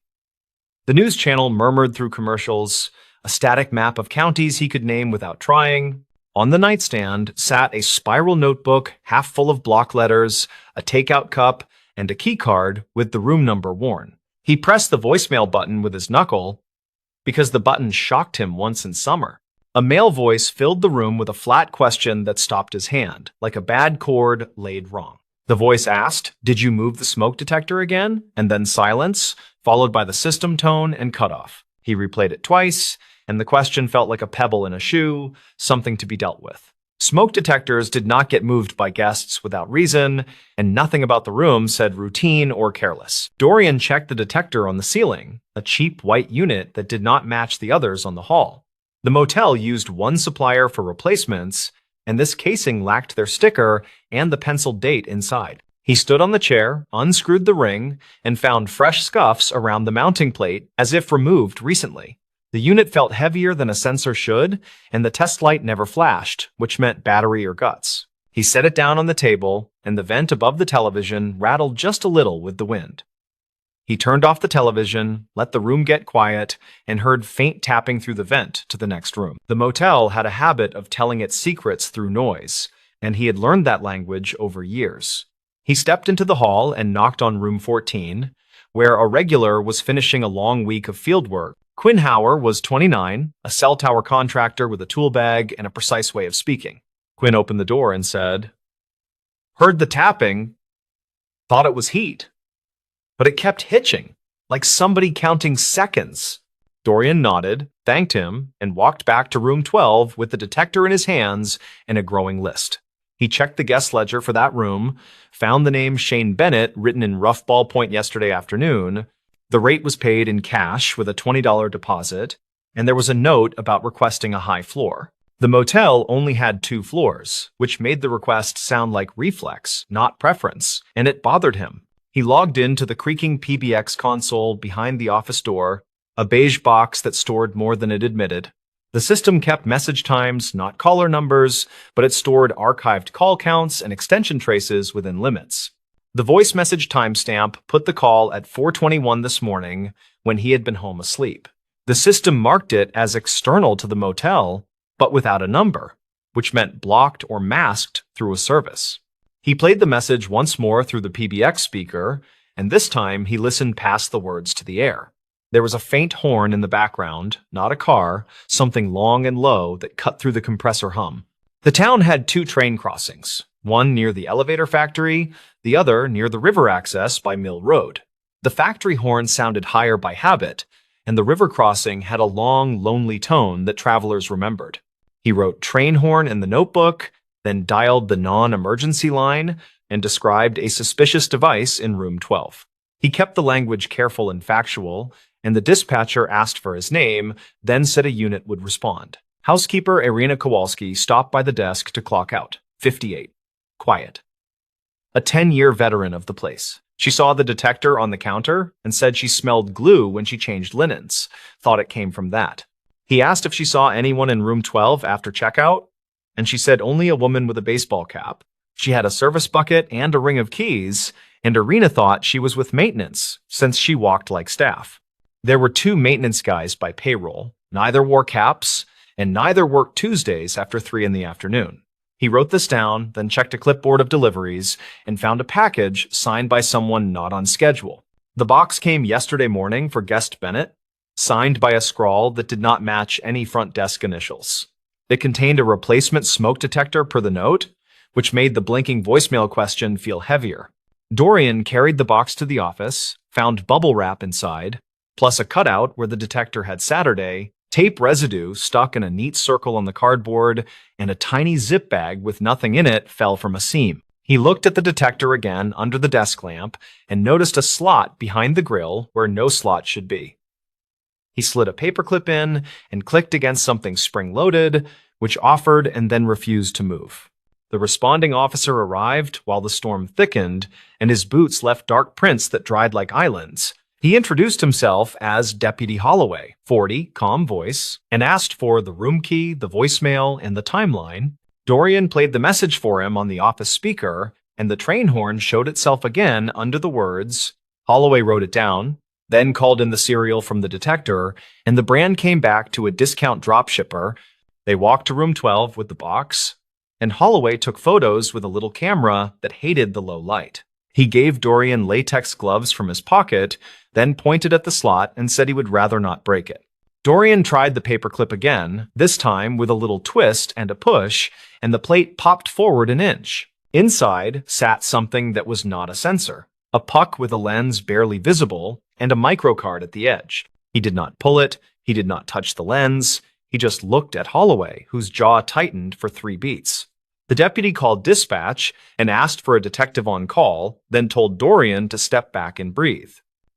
The news channel murmured through commercials, a static map of counties he could name without trying. On the nightstand sat a spiral notebook half full of block letters, a takeout cup, and a key card with the room number worn. He pressed the voicemail button with his knuckle because the button shocked him once in summer. A male voice filled the room with a flat question that stopped his hand, like a bad chord laid wrong. The voice asked, "Did you move the smoke detector again?" And then silence, followed by the system tone and cutoff. He replayed it twice, and the question felt like a pebble in a shoe, something to be dealt with. Smoke detectors did not get moved by guests without reason, and nothing about the room said routine or careless. Dorian checked the detector on the ceiling, a cheap white unit that did not match the others on the hall. The motel used one supplier for replacements, and this casing lacked their sticker and the penciled date inside. He stood on the chair, unscrewed the ring, and found fresh scuffs around the mounting plate, as if removed recently. The unit felt heavier than a sensor should, and the test light never flashed, which meant battery or guts. He set it down on the table, and the vent above the television rattled just a little with the wind. He turned off the television, let the room get quiet, and heard faint tapping through the vent to the next room. The motel had a habit of telling its secrets through noise, and he had learned that language over years. He stepped into the hall and knocked on room 14, where a regular was finishing a long week of field work. Quinn Hauer was 29, a cell tower contractor with a tool bag and a precise way of speaking. Quinn opened the door and said, "Heard the tapping, thought it was heat. But it kept hitching, like somebody counting seconds." Dorian nodded, thanked him, and walked back to room 12 with the detector in his hands and a growing list. He checked the guest ledger for that room, found the name Shane Bennett written in rough ballpoint yesterday afternoon. The rate was paid in cash with a $20 deposit, and there was a note about requesting a high floor. The motel only had 2 floors, which made the request sound like reflex, not preference, and it bothered him. He logged into the creaking PBX console behind the office door, a beige box that stored more than it admitted. The system kept message times, not caller numbers, but it stored archived call counts and extension traces within limits. The voice message timestamp put the call at 4:21 this morning when he had been home asleep. The system marked it as external to the motel, but without a number, which meant blocked or masked through a service. He played the message once more through the PBX speaker, and this time he listened past the words to the air. There was a faint horn in the background, not a car, something long and low that cut through the compressor hum. The town had two train crossings, one near the elevator factory, the other near the river access by Mill Road. The factory horn sounded higher by habit, and the river crossing had a long, lonely tone that travelers remembered. He wrote train horn in the notebook, then dialed the non-emergency line and described a suspicious device in room 12. He kept the language careful and factual, and the dispatcher asked for his name, then said a unit would respond. Housekeeper Irina Kowalski stopped by the desk to clock out. 58. Quiet. A 10-year veteran of the place. She saw the detector on the counter and said she smelled glue when she changed linens, thought it came from that. He asked if she saw anyone in room 12 after checkout, and she said only a woman with a baseball cap. She had a service bucket and a ring of keys, and Irina thought she was with maintenance, since she walked like staff. There were two maintenance guys by payroll. Neither wore caps, and neither worked Tuesdays after 3 in the afternoon. He wrote this down, then checked a clipboard of deliveries, and found a package signed by someone not on schedule. The box came yesterday morning for guest Bennett, signed by a scrawl that did not match any front desk initials. It contained a replacement smoke detector per the note, which made the blinking voicemail question feel heavier. Dorian carried the box to the office, found bubble wrap inside, plus a cutout where the detector had Saturday, tape residue stuck in a neat circle on the cardboard, and a tiny zip bag with nothing in it fell from a seam. He looked at the detector again under the desk lamp and noticed a slot behind the grill where no slot should be. He slid a paperclip in and clicked against something spring-loaded, which offered and then refused to move. The responding officer arrived while the storm thickened, and his boots left dark prints that dried like islands. He introduced himself as Deputy Holloway, 40, calm voice, and asked for the room key, the voicemail, and the timeline. Dorian played the message for him on the office speaker, and the train horn showed itself again under the words. Holloway wrote it down, then called in the serial from the detector, and the brand came back to a discount dropshipper. They walked to room 12 with the box, and Holloway took photos with a little camera that hated the low light. He gave Dorian latex gloves from his pocket, then pointed at the slot and said he would rather not break it. Dorian tried the paperclip again, this time with a little twist and a push, and the plate popped forward an inch. Inside sat something that was not a sensor, a puck with a lens barely visible, and a microcard at the edge. He did not pull it, he did not touch the lens, he just looked at Holloway, whose jaw tightened for 3 beats. The deputy called dispatch and asked for a detective on call, then told Dorian to step back and breathe.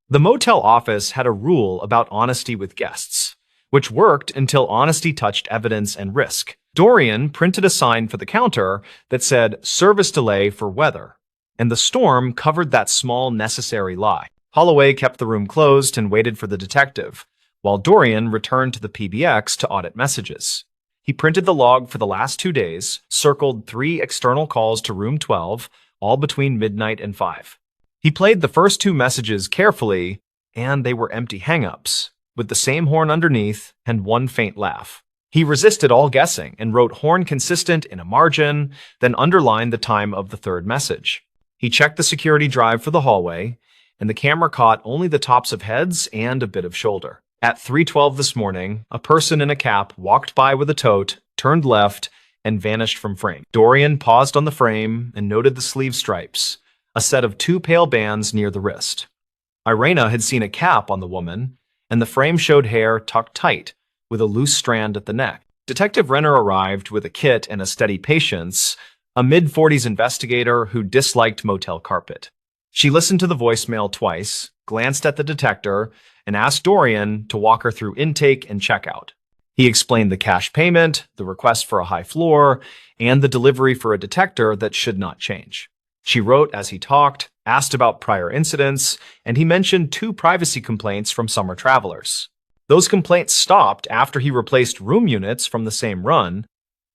The motel office had a rule about honesty with guests, which worked until honesty touched evidence and risk. Dorian printed a sign for the counter that said, "Service delay for weather," and the storm covered that small necessary lie. Holloway kept the room closed and waited for the detective, while Dorian returned to the PBX to audit messages. He printed the log for the last 2 days, circled 3 external calls to room 12, all between midnight and 5. He played the first 2 messages carefully, and they were empty hang-ups, with the same horn underneath and 1 faint laugh. He resisted all guessing and wrote horn consistent in a margin, then underlined the time of the 3rd message. He checked the security drive for the hallway, and the camera caught only the tops of heads and a bit of shoulder. At 3:12 this morning, a person in a cap walked by with a tote, turned left, and vanished from frame. Dorian paused on the frame and noted the sleeve stripes, a set of 2 pale bands near the wrist. Irina had seen a cap on the woman, and the frame showed hair tucked tight, with a loose strand at the neck. Detective Renner arrived with a kit and a steady patience, a mid-40s investigator who disliked motel carpet. She listened to the voicemail twice, glanced at the detector, and asked Dorian to walk her through intake and checkout. He explained the cash payment, the request for a high floor, and the delivery for a detector that should not change. She wrote as he talked, asked about prior incidents, and he mentioned 2 privacy complaints from summer travelers. Those complaints stopped after he replaced room units from the same run,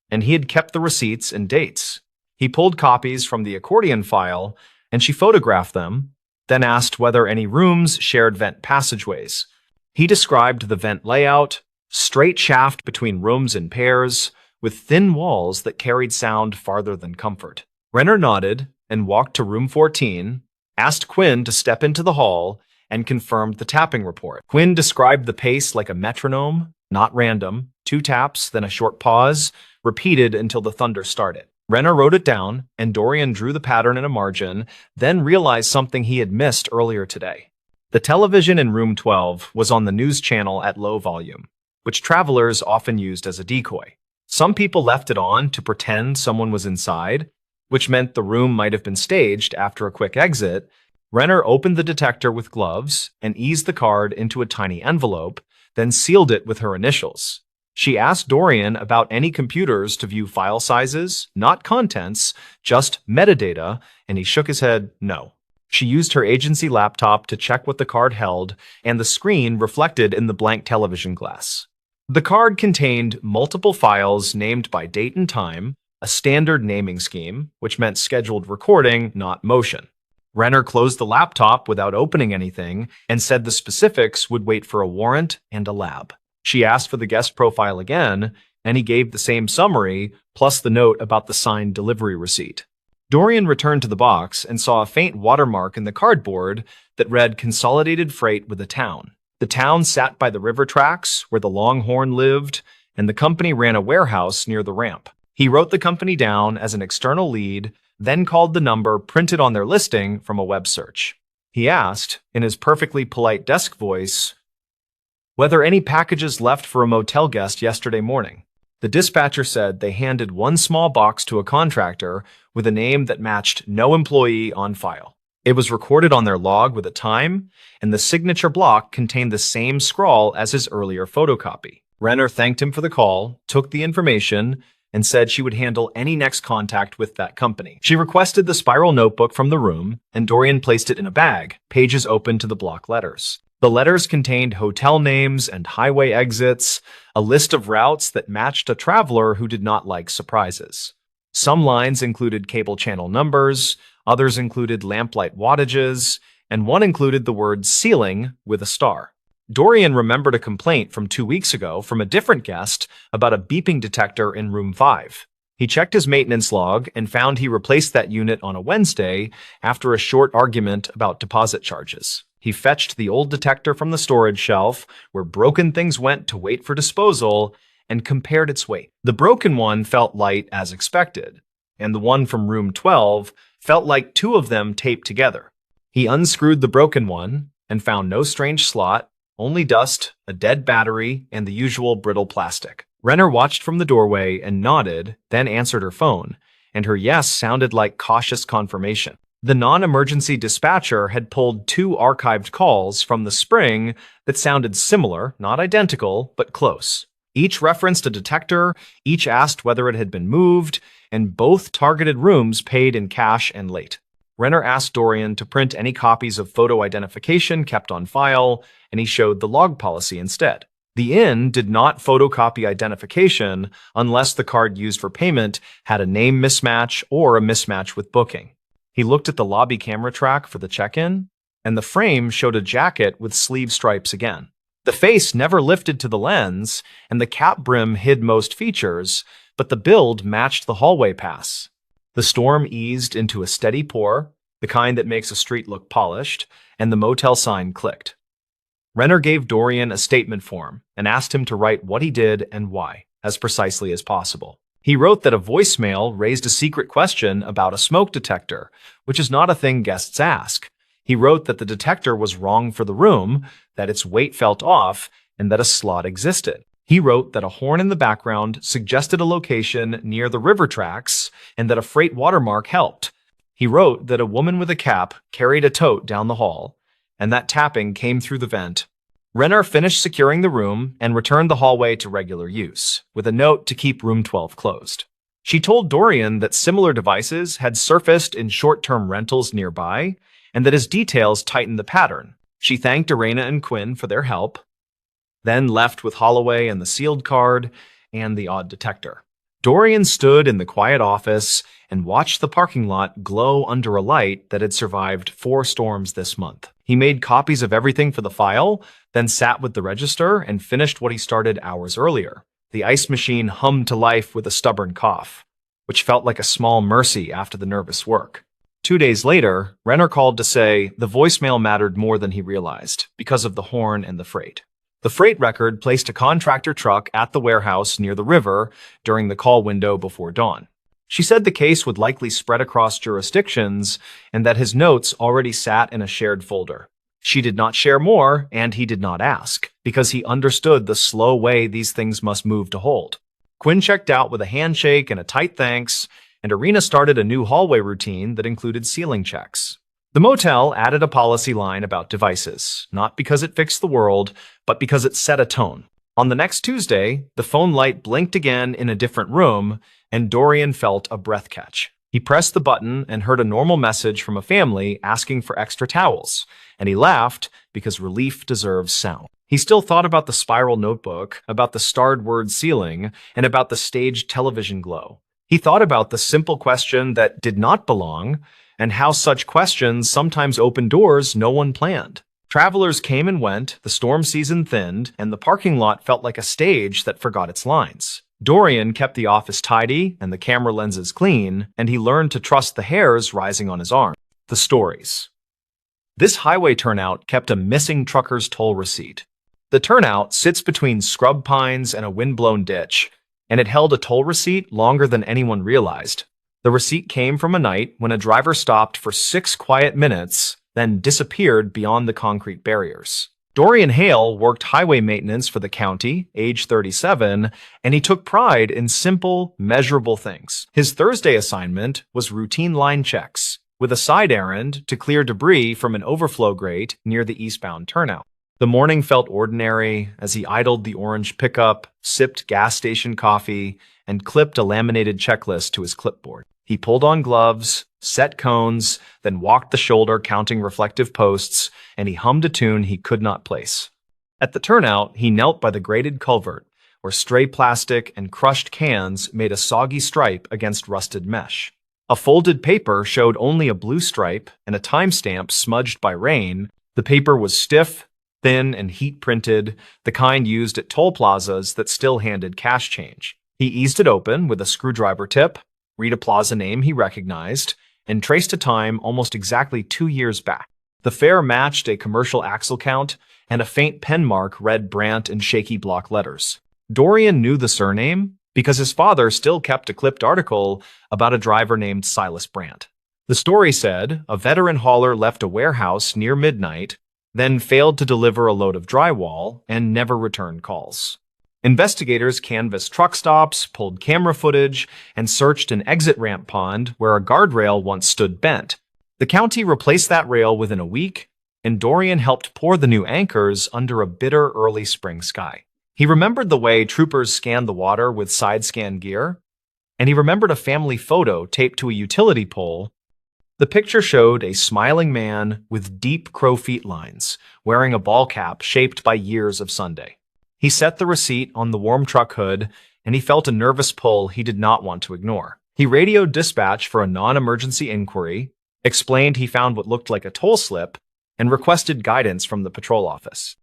and he had kept the receipts and dates. He pulled copies from the accordion file, and she photographed them, then asked whether any rooms shared vent passageways. He described the vent layout: straight shaft between rooms in pairs, with thin walls that carried sound farther than comfort. Renner nodded and walked to room 14, asked Quinn to step into the hall, and confirmed the tapping report. Quinn described the pace like a metronome, not random: 2 taps, then a short pause, repeated until the thunder started. Renner wrote it down, and Dorian drew the pattern in a margin, then realized something he had missed earlier today. The television in room 12 was on the news channel at low volume, which travelers often used as a decoy. Some people left it on to pretend someone was inside, which meant the room might have been staged after a quick exit. Renner opened the detector with gloves and eased the card into a tiny envelope, then sealed it with her initials. She asked Dorian about any computers to view file sizes, not contents, just metadata, and he shook his head no. She used her agency laptop to check what the card held, and the screen reflected in the blank television glass. The card contained multiple files named by date and time, a standard naming scheme, which meant scheduled recording, not motion. Renner closed the laptop without opening anything and said the specifics would wait for a warrant and a lab. She asked for the guest profile again, and he gave the same summary, plus the note about the signed delivery receipt. Dorian returned to the box and saw a faint watermark in the cardboard that read "Consolidated Freight with a Town." The town sat by the river tracks where the Longhorn lived, and the company ran a warehouse near the ramp. He wrote the company down as an external lead, then called the number printed on their listing from a web search. He asked, in his perfectly polite desk voice, whether any packages left for a motel guest yesterday morning. The dispatcher said they handed one small box to a contractor with a name that matched no employee on file. It was recorded on their log with a time, and the signature block contained the same scrawl as his earlier photocopy. Renner thanked him for the call, took the information, and said she would handle any next contact with that company. She requested the spiral notebook from the room, and Dorian placed it in a bag, pages open to the block letters. The letters contained hotel names and highway exits, a list of routes that matched a traveler who did not like surprises. Some lines included cable channel numbers, others included lamplight wattages, and one included the word ceiling with a star. Dorian remembered a complaint from 2 weeks ago from a different guest about a beeping detector in room 5. He checked his maintenance log and found he replaced that unit on a Wednesday after a short argument about deposit charges. He fetched the old detector from the storage shelf, where broken things went to wait for disposal, and compared its weight. The broken one felt light as expected, and the one from room 12 felt like 2 of them taped together. He unscrewed the broken one and found no strange slot, only dust, a dead battery, and the usual brittle plastic. Renner watched from the doorway and nodded, then answered her phone, and her yes sounded like cautious confirmation. The non-emergency dispatcher had pulled 2 archived calls from the spring that sounded similar, not identical, but close. Each referenced a detector, each asked whether it had been moved, and both targeted rooms paid in cash and late. Renner asked Dorian to print any copies of photo identification kept on file, and he showed the log policy instead. The inn did not photocopy identification unless the card used for payment had a name mismatch or a mismatch with booking. He looked at the lobby camera track for the check-in, and the frame showed a jacket with sleeve stripes again. The face never lifted to the lens, and the cap brim hid most features, but the build matched the hallway pass. The storm eased into a steady pour, the kind that makes a street look polished, and the motel sign clicked. Renner gave Dorian a statement form and asked him to write what he did and why, as precisely as possible. He wrote that a voicemail raised a secret question about a smoke detector, which is not a thing guests ask. He wrote that the detector was wrong for the room, that its weight felt off, and that a slot existed. He wrote that a horn in the background suggested a location near the river tracks and that a freight watermark helped. He wrote that a woman with a cap carried a tote down the hall, and that tapping came through the vent. Renner finished securing the room and returned the hallway to regular use, with a note to keep room 12 closed. She told Dorian that similar devices had surfaced in short-term rentals nearby, and that his details tightened the pattern. She thanked Irena and Quinn for their help, then left with Holloway and the sealed card and the odd detector. Dorian stood in the quiet office and watched the parking lot glow under a light that had survived 4 storms this month. He made copies of everything for the file, then sat with the register and finished what he started hours earlier. The ice machine hummed to life with a stubborn cough, which felt like a small mercy after the nervous work. 2 days later, Renner called to say the voicemail mattered more than he realized because of the horn and the freight. The freight record placed a contractor truck at the warehouse near the river during the call window before dawn. She said the case would likely spread across jurisdictions and that his notes already sat in a shared folder. She did not share more, and he did not ask, because he understood the slow way these things must move to hold. Quinn checked out with a handshake and a tight thanks, and Irina started a new hallway routine that included ceiling checks. The motel added a policy line about devices, not because it fixed the world, but because it set a tone. On the next Tuesday, the phone light blinked again in a different room, and Dorian felt a breath catch. He pressed the button and heard a normal message from a family asking for extra towels, and he laughed because relief deserves sound. He still thought about the spiral notebook, about the starred word ceiling, and about the staged television glow. He thought about the simple question that did not belong, and how such questions sometimes open doors no one planned. Travelers came and went, the storm season thinned, and the parking lot felt like a stage that forgot its lines. Dorian kept the office tidy and the camera lenses clean, and he learned to trust the hairs rising on his arm. The stories. This highway turnout kept a missing trucker's toll receipt. The turnout sits between scrub pines and a windblown ditch, and it held a toll receipt longer than anyone realized. The receipt came from a night when a driver stopped for 6 quiet minutes, then disappeared beyond the concrete barriers. Dorian Hale worked highway maintenance for the county, age 37, and he took pride in simple, measurable things. His Thursday assignment was routine line checks, with a side errand to clear debris from an overflow grate near the eastbound turnout. The morning felt ordinary as he idled the orange pickup, sipped gas station coffee, and clipped a laminated checklist to his clipboard. He pulled on gloves, set cones, then walked the shoulder counting reflective posts, and he hummed a tune he could not place. At the turnout, he knelt by the grated culvert, where stray plastic and crushed cans made a soggy stripe against rusted mesh. A folded paper showed only a blue stripe and a timestamp smudged by rain. The paper was stiff, thin, and heat-printed, the kind used at toll plazas that still handed cash change. He eased it open with a screwdriver tip, read a plaza name he recognized, and traced a time almost exactly 2 years back. The fare matched a commercial axle count, and a faint pen mark read Brandt in shaky block letters. Dorian knew the surname because his father still kept a clipped article about a driver named Silas Brandt. The story said a veteran hauler left a warehouse near midnight, then failed to deliver a load of drywall and never returned calls. Investigators canvassed truck stops, pulled camera footage, and searched an exit ramp pond where a guardrail once stood bent. The county replaced that rail within a week, and Dorian helped pour the new anchors under a bitter early spring sky. He remembered the way troopers scanned the water with side-scan gear, and he remembered a family photo taped to a utility pole. The picture showed a smiling man with deep crow feet lines, wearing a ball cap shaped by years of Sunday. He set the receipt on the warm truck hood, and he felt a nervous pull he did not want to ignore. He radioed dispatch for a non-emergency inquiry, explained he found what looked like a toll slip, and requested guidance from the patrol office.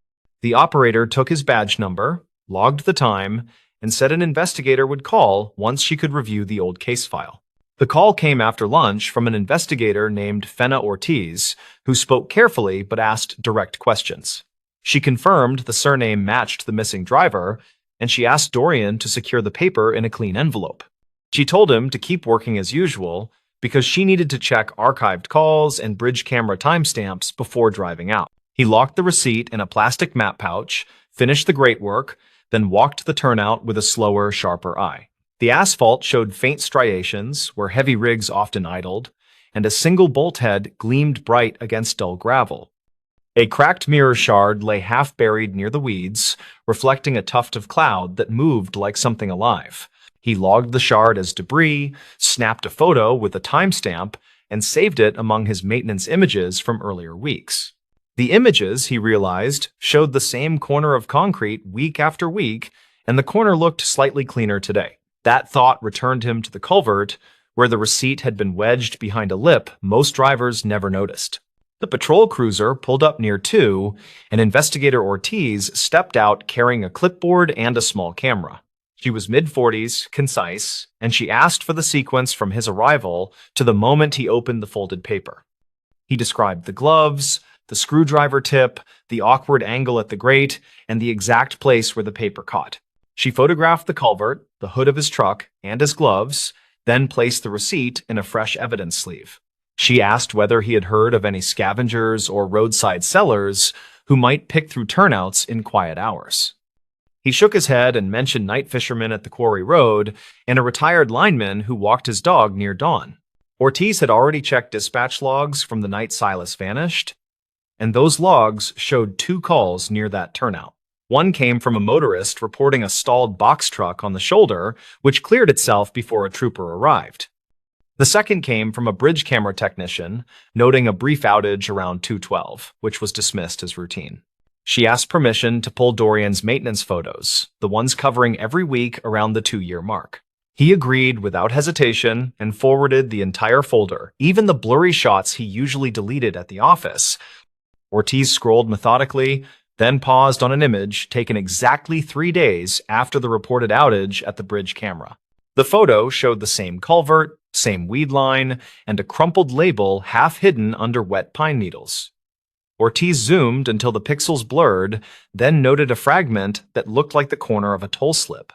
The operator took his badge number, logged the time, and said an investigator would call once she could review the old case file. The call came after lunch from an investigator named Fenna Ortiz, who spoke carefully but asked direct questions. She confirmed the surname matched the missing driver, and she asked Dorian to secure the paper in a clean envelope. She told him to keep working as usual because she needed to check archived calls and bridge camera timestamps before driving out. He locked the receipt in a plastic map pouch, finished the great work, then walked the turnout with a slower, sharper eye. The asphalt showed faint striations where heavy rigs often idled, and a single bolt head gleamed bright against dull gravel. A cracked mirror shard lay half-buried near the weeds, reflecting a tuft of cloud that moved like something alive. He logged the shard as debris, snapped a photo with a timestamp, and saved it among his maintenance images from earlier weeks. The images, he realized, showed the same corner of concrete week after week, and the corner looked slightly cleaner today. That thought returned him to the culvert, where the receipt had been wedged behind a lip most drivers never noticed. The patrol cruiser pulled up near too, and Investigator Ortiz stepped out carrying a clipboard and a small camera. She was mid-40s, concise, and she asked for the sequence from his arrival to the moment he opened the folded paper. He described the gloves, the screwdriver tip, the awkward angle at the grate, and the exact place where the paper caught. She photographed the culvert, the hood of his truck, and his gloves, then placed the receipt in a fresh evidence sleeve. She asked whether he had heard of any scavengers or roadside sellers who might pick through turnouts in quiet hours. He shook his head and mentioned night fishermen at the quarry road and a retired lineman who walked his dog near dawn. Ortiz had already checked dispatch logs from the night Silas vanished, and those logs showed 2 calls near that turnout. One came from a motorist reporting a stalled box truck on the shoulder, which cleared itself before a trooper arrived. The second came from a bridge camera technician, noting a brief outage around 2:12, which was dismissed as routine. She asked permission to pull Dorian's maintenance photos, the ones covering every week around the 2-year mark. He agreed without hesitation and forwarded the entire folder, even the blurry shots he usually deleted at the office. Ortiz scrolled methodically, then paused on an image taken exactly 3 days after the reported outage at the bridge camera. The photo showed the same culvert, same weed line, and a crumpled label half hidden under wet pine needles. Ortiz zoomed until the pixels blurred, then noted a fragment that looked like the corner of a toll slip.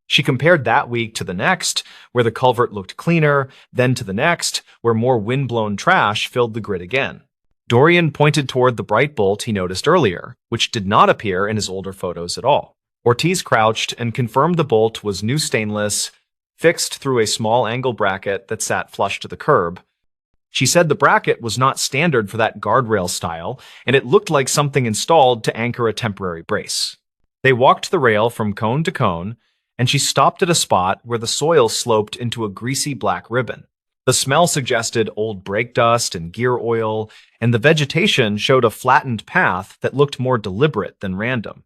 She compared that week to the next, where the culvert looked cleaner, then to the next, where more wind-blown trash filled the grid again. Dorian pointed toward the bright bolt he noticed earlier, which did not appear in his older photos at all. Ortiz crouched and confirmed the bolt was new stainless, fixed through a small angle bracket that sat flush to the curb. She said the bracket was not standard for that guardrail style, and it looked like something installed to anchor a temporary brace. They walked the rail from cone to cone, and she stopped at a spot where the soil sloped into a greasy black ribbon. The smell suggested old brake dust and gear oil, and the vegetation showed a flattened path that looked more deliberate than random.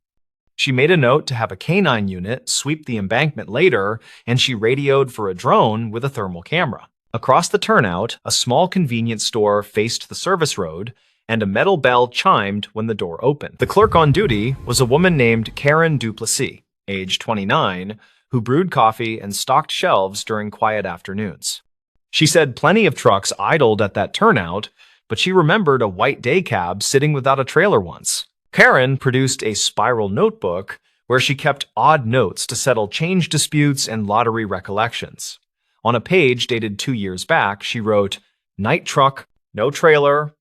She made a note to have a canine unit sweep the embankment later, and she radioed for a drone with a thermal camera. Across the turnout, a small convenience store faced the service road, and a metal bell chimed when the door opened. The clerk on duty was a woman named Karen Duplessis, age 29, who brewed coffee and stocked shelves during quiet afternoons. She said plenty of trucks idled at that turnout, but she remembered a white day cab sitting without a trailer once. Karen produced a spiral notebook where she kept odd notes to settle change disputes and lottery recollections. On a page dated 2 years back, she wrote, "Night truck, no trailer,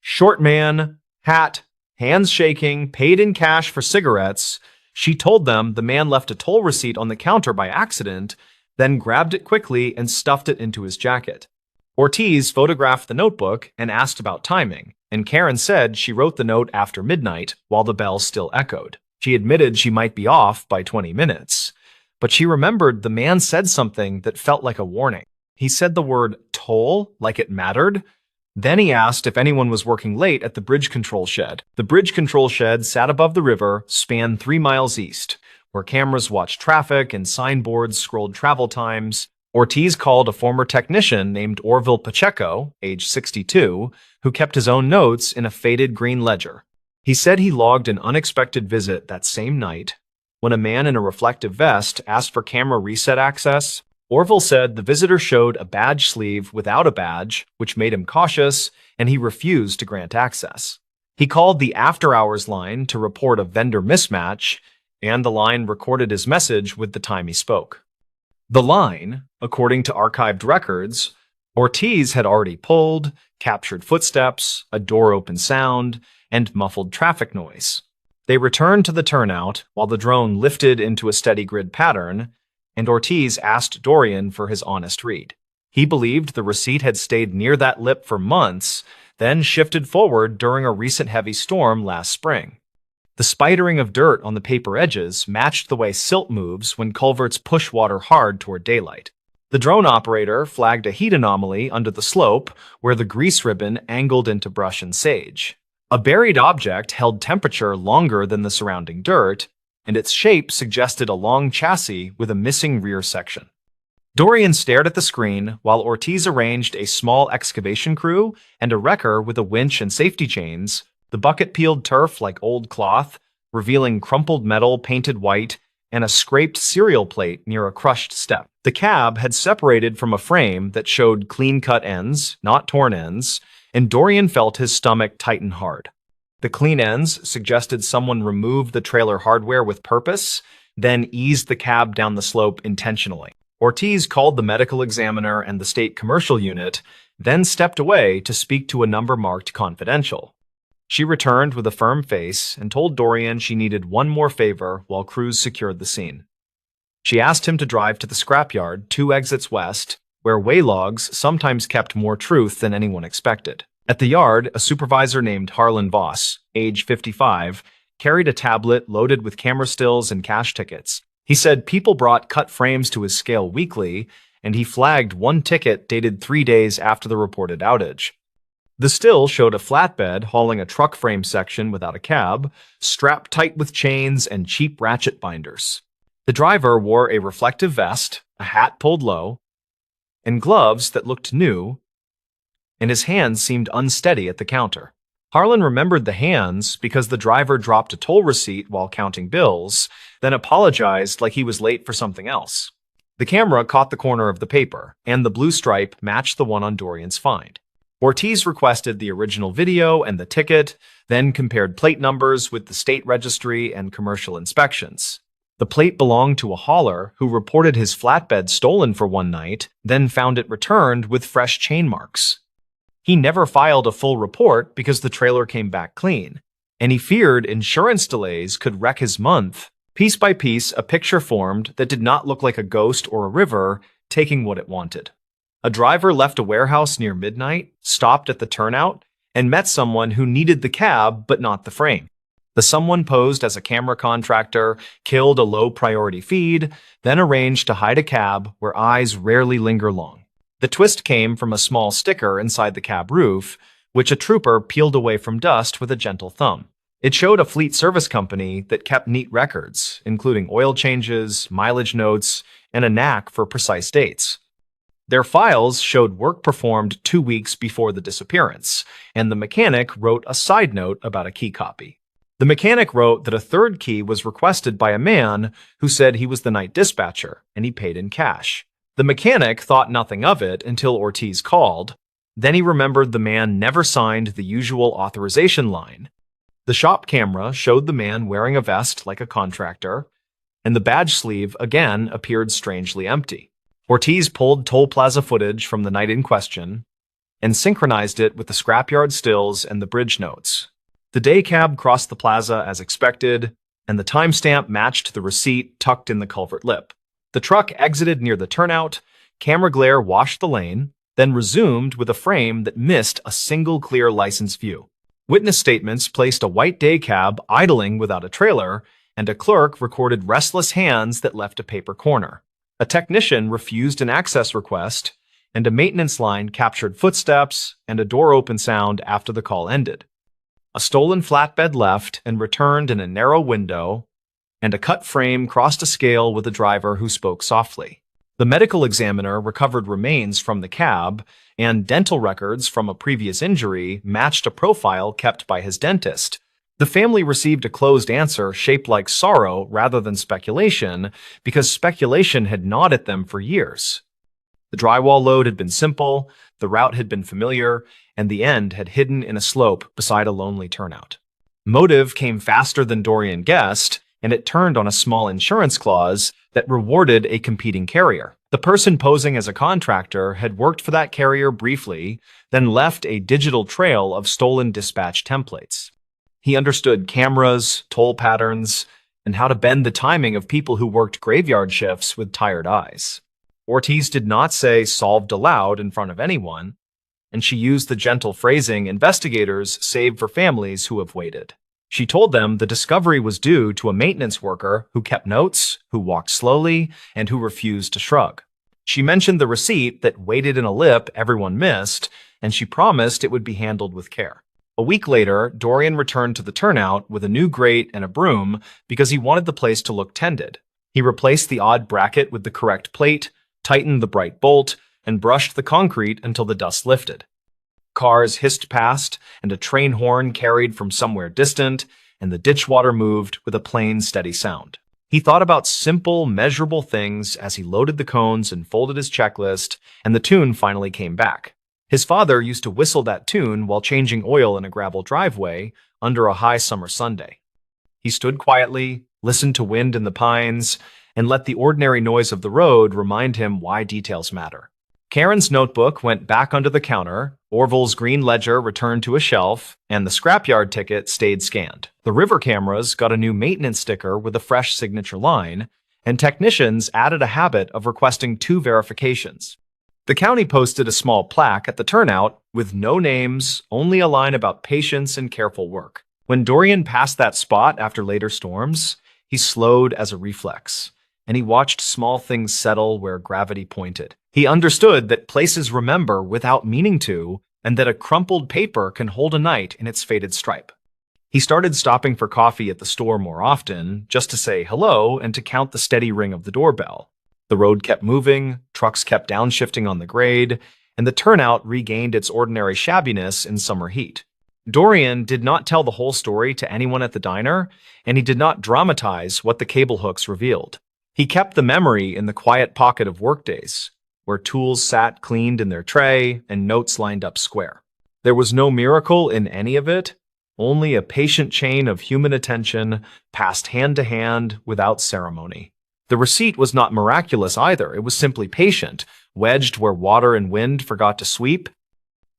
short man, hat, hands shaking, paid in cash for cigarettes." She told them the man left a toll receipt on the counter by accident, then grabbed it quickly and stuffed it into his jacket. Ortiz photographed the notebook and asked about timing, and Karen said she wrote the note after midnight while the bell still echoed. She admitted she might be off by 20 minutes, but she remembered the man said something that felt like a warning. He said the word toll like it mattered. Then he asked if anyone was working late at the bridge control shed. The bridge control shed sat above the river, spanned 3 miles east, where cameras watched traffic and signboards scrolled travel times. Ortiz called a former technician named Orville Pacheco, age 62, who kept his own notes in a faded green ledger. He said he logged an unexpected visit that same night. When a man in a reflective vest asked for camera reset access, Orville said the visitor showed a badge sleeve without a badge, which made him cautious, and he refused to grant access. He called the after-hours line to report a vendor mismatch, and the line recorded his message with the time he spoke. The line, according to archived records, Ortiz had already pulled, captured footsteps, a door-open sound, and muffled traffic noise. They returned to the turnout while the drone lifted into a steady grid pattern, and Ortiz asked Dorian for his honest read. He believed the receipt had stayed near that lip for months, then shifted forward during a recent heavy storm last spring. The spidering of dirt on the paper edges matched the way silt moves when culverts push water hard toward daylight. The drone operator flagged a heat anomaly under the slope where the grease ribbon angled into brush and sage. A buried object held temperature longer than the surrounding dirt, and its shape suggested a long chassis with a missing rear section. Dorian stared at the screen while Ortiz arranged a small excavation crew and a wrecker with a winch and safety chains. The bucket peeled turf like old cloth, revealing crumpled metal painted white and a scraped cereal plate near a crushed step. The cab had separated from a frame that showed clean-cut ends, not torn ends, and Dorian felt his stomach tighten hard. The clean ends suggested someone removed the trailer hardware with purpose, then eased the cab down the slope intentionally. Ortiz called the medical examiner and the state commercial unit, then stepped away to speak to a number marked confidential. She returned with a firm face and told Dorian she needed one more favor while crews secured the scene. She asked him to drive to the scrapyard 2 exits west, where way logs sometimes kept more truth than anyone expected. At the yard, a supervisor named Harlan Voss, age 55, carried a tablet loaded with camera stills and cash tickets. He said people brought cut frames to his scale weekly, and he flagged one ticket dated 3 days after the reported outage. The still showed a flatbed hauling a truck frame section without a cab, strapped tight with chains and cheap ratchet binders. The driver wore a reflective vest, a hat pulled low, and gloves that looked new, and his hands seemed unsteady at the counter. Harlan remembered the hands because the driver dropped a toll receipt while counting bills, then apologized like he was late for something else. The camera caught the corner of the paper, and the blue stripe matched the one on Dorian's find. Ortiz requested the original video and the ticket, then compared plate numbers with the state registry and commercial inspections. The plate belonged to a hauler who reported his flatbed stolen for one night, then found it returned with fresh chain marks. He never filed a full report because the trailer came back clean, and he feared insurance delays could wreck his month. Piece by piece, a picture formed that did not look like a ghost or a river taking what it wanted. A driver left a warehouse near midnight, stopped at the turnout, and met someone who needed the cab but not the frame. The someone posed as a camera contractor, killed a low-priority feed, then arranged to hide a cab where eyes rarely linger long. The twist came from a small sticker inside the cab roof, which a trooper peeled away from dust with a gentle thumb. It showed a fleet service company that kept neat records, including oil changes, mileage notes, and a knack for precise dates. Their files showed work performed 2 weeks before the disappearance, and the mechanic wrote a side note about a key copy. The mechanic wrote that a third key was requested by a man who said he was the night dispatcher, and he paid in cash. The mechanic thought nothing of it until Ortiz called. Then he remembered the man never signed the usual authorization line. The shop camera showed the man wearing a vest like a contractor, and the badge sleeve again appeared strangely empty. Ortiz pulled toll plaza footage from the night in question and synchronized it with the scrapyard stills and the bridge notes. The day cab crossed the plaza as expected, and the timestamp matched the receipt tucked in the culvert lip. The truck exited near the turnout, camera glare washed the lane, then resumed with a frame that missed a single clear license view. Witness statements placed a white day cab idling without a trailer, and a clerk recorded restless hands that left a paper corner. A technician refused an access request, and a maintenance line captured footsteps and a door open sound after the call ended. A stolen flatbed left and returned in a narrow window, and a cut frame crossed a scale with a driver who spoke softly. The medical examiner recovered remains from the cab, and dental records from a previous injury matched a profile kept by his dentist. The family received a closed answer shaped like sorrow rather than speculation, because speculation had gnawed at them for years. The drywall load had been simple, the route had been familiar, and the end had hidden in a slope beside a lonely turnout. Motive came faster than Dorian guessed, and it turned on a small insurance clause that rewarded a competing carrier. The person posing as a contractor had worked for that carrier briefly, then left a digital trail of stolen dispatch templates. He understood cameras, toll patterns, and how to bend the timing of people who worked graveyard shifts with tired eyes. Ortiz did not say solved aloud in front of anyone, and she used the gentle phrasing investigators save for families who have waited. She told them the discovery was due to a maintenance worker who kept notes, who walked slowly, and who refused to shrug. She mentioned the receipt that waited in a lip everyone missed, and she promised it would be handled with care. A week later, Dorian returned to the turnout with a new grate and a broom because he wanted the place to look tended. He replaced the odd bracket with the correct plate, tightened the bright bolt, and brushed the concrete until the dust lifted. Cars hissed past, and a train horn carried from somewhere distant, and the ditch water moved with a plain, steady sound. He thought about simple, measurable things as he loaded the cones and folded his checklist, and the tune finally came back. His father used to whistle that tune while changing oil in a gravel driveway under a high summer Sunday. He stood quietly, listened to wind in the pines, and let the ordinary noise of the road remind him why details matter. Karen's notebook went back under the counter, Orville's green ledger returned to a shelf, and the scrapyard ticket stayed scanned. The river cameras got a new maintenance sticker with a fresh signature line, and technicians added a habit of requesting 2 verifications. The county posted a small plaque at the turnout with no names, only a line about patience and careful work. When Dorian passed that spot after later storms, he slowed as a reflex, and he watched small things settle where gravity pointed. He understood that places remember without meaning to, and that a crumpled paper can hold a night in its faded stripe. He started stopping for coffee at the store more often, just to say hello and to count the steady ring of the doorbell. The road kept moving, trucks kept downshifting on the grade, and the turnout regained its ordinary shabbiness in summer heat. Dorian did not tell the whole story to anyone at the diner, and he did not dramatize what the cable hooks revealed. He kept the memory in the quiet pocket of workdays, where tools sat cleaned in their tray and notes lined up square. There was no miracle in any of it, only a patient chain of human attention passed hand to hand without ceremony. The receipt was not miraculous either, it was simply patient, wedged where water and wind forgot to sweep.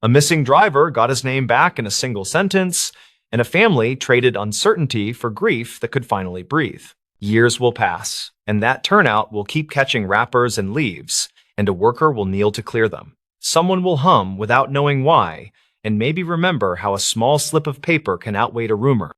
A missing driver got his name back in a single sentence, and a family traded uncertainty for grief that could finally breathe. Years will pass, and that turnout will keep catching wrappers and leaves, and a worker will kneel to clear them. Someone will hum without knowing why, and maybe remember how a small slip of paper can outweigh a rumor.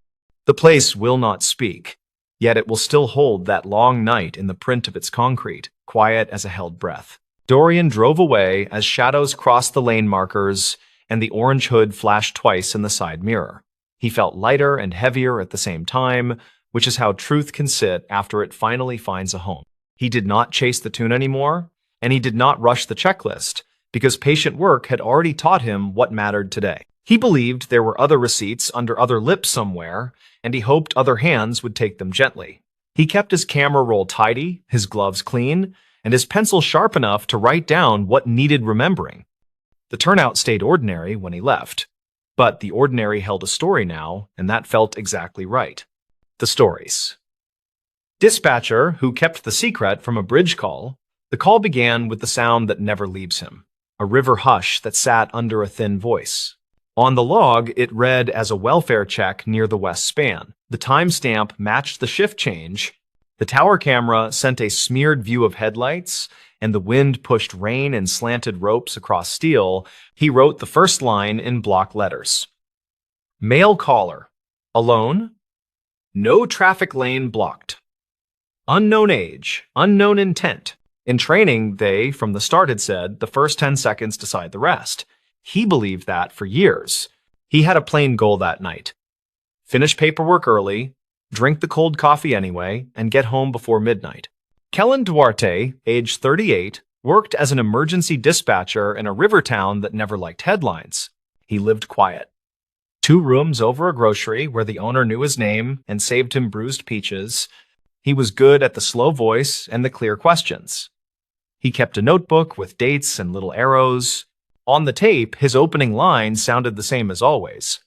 The place will not speak, yet it will still hold that long night in the print of its concrete, quiet as a held breath. Dorian drove away as shadows crossed the lane markers, and the orange hood flashed twice in the side mirror. He felt lighter and heavier at the same time, which is how truth can sit after it finally finds a home. He did not chase the tune anymore, and he did not rush the checklist, because patient work had already taught him what mattered today. He believed there were other receipts under other lips somewhere, and he hoped other hands would take them gently. He kept his camera roll tidy, his gloves clean, and his pencil sharp enough to write down what needed remembering. The turnout stayed ordinary when he left, but the ordinary held a story now, and that felt exactly right. The stories. Dispatcher, who kept the secret from a bridge call, the call began with the sound that never leaves him, a river hush that sat under a thin voice. On the log, it read as a welfare check near the west span. The timestamp matched the shift change. The tower camera sent a smeared view of headlights, and the wind pushed rain and slanted ropes across steel. He wrote the first line in block letters. Male caller. Alone. No traffic lane blocked. Unknown age. Unknown intent. In training, they, from the start, had said, the first 10 seconds decide the rest. He believed that for years. He had a plain goal that night. Finish paperwork early, drink the cold coffee anyway, and get home before midnight. Kellen Duarte, age 38, worked as an emergency dispatcher in a river town that never liked headlines. He lived quiet. 2 rooms over a grocery where the owner knew his name and saved him bruised peaches. He was good at the slow voice and the clear questions. He kept a notebook with dates and little arrows. On the tape, his opening line sounded the same as always.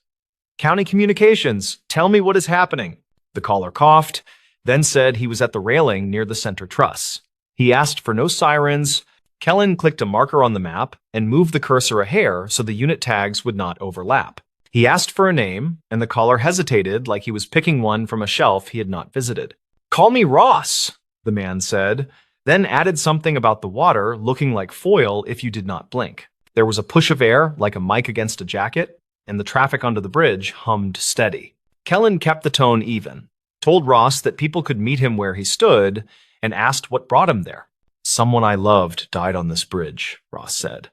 County Communications, tell me what is happening. The caller coughed, then said he was at the railing near the center truss. He asked for no sirens. Kellen clicked a marker on the map and moved the cursor a hair so the unit tags would not overlap. He asked for a name, and the caller hesitated like he was picking one from a shelf he had not visited. Call me Ross, the man said, then added something about the water looking like foil if you did not blink. There was a push of air, like a mic against a jacket, and the traffic under the bridge hummed steady. Kellen kept the tone even, told Ross that people could meet him where he stood, and asked what brought him there. Someone I loved died on this bridge, Ross said.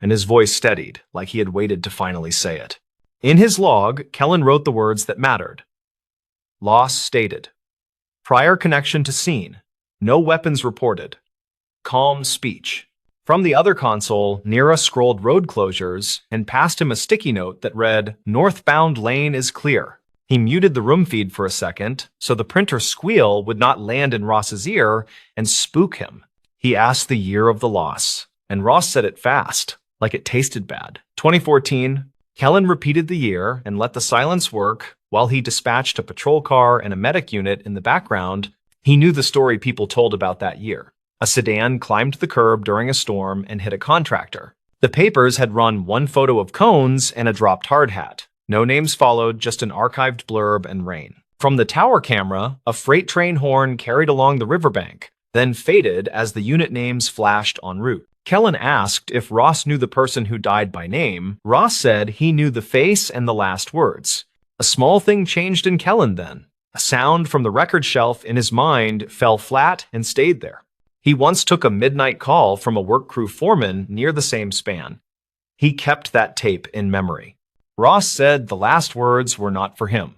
And his voice steadied, like he had waited to finally say it. In his log, Kellen wrote the words that mattered. Loss stated. Prior connection to scene. No weapons reported. Calm speech. From the other console, Nira scrolled road closures and passed him a sticky note that read, Northbound lane is clear. He muted the room feed for a second, so the printer squeal would not land in Ross's ear and spook him. He asked the year of the loss, and Ross said it fast, like it tasted bad. 2014. Kellen repeated the year and let the silence work while he dispatched a patrol car and a medic unit in the background. He knew the story people told about that year. A sedan climbed the curb during a storm and hit a contractor. The papers had run one photo of cones and a dropped hard hat. No names followed, just an archived blurb and rain. From the tower camera, a freight train horn carried along the riverbank, then faded as the unit names flashed en route. Kellen asked if Ross knew the person who died by name. Ross said he knew the face and the last words. A small thing changed in Kellen then. A sound from the record shelf in his mind fell flat and stayed there. He once took a midnight call from a work crew foreman near the same span. He kept that tape in memory. Ross said the last words were not for him.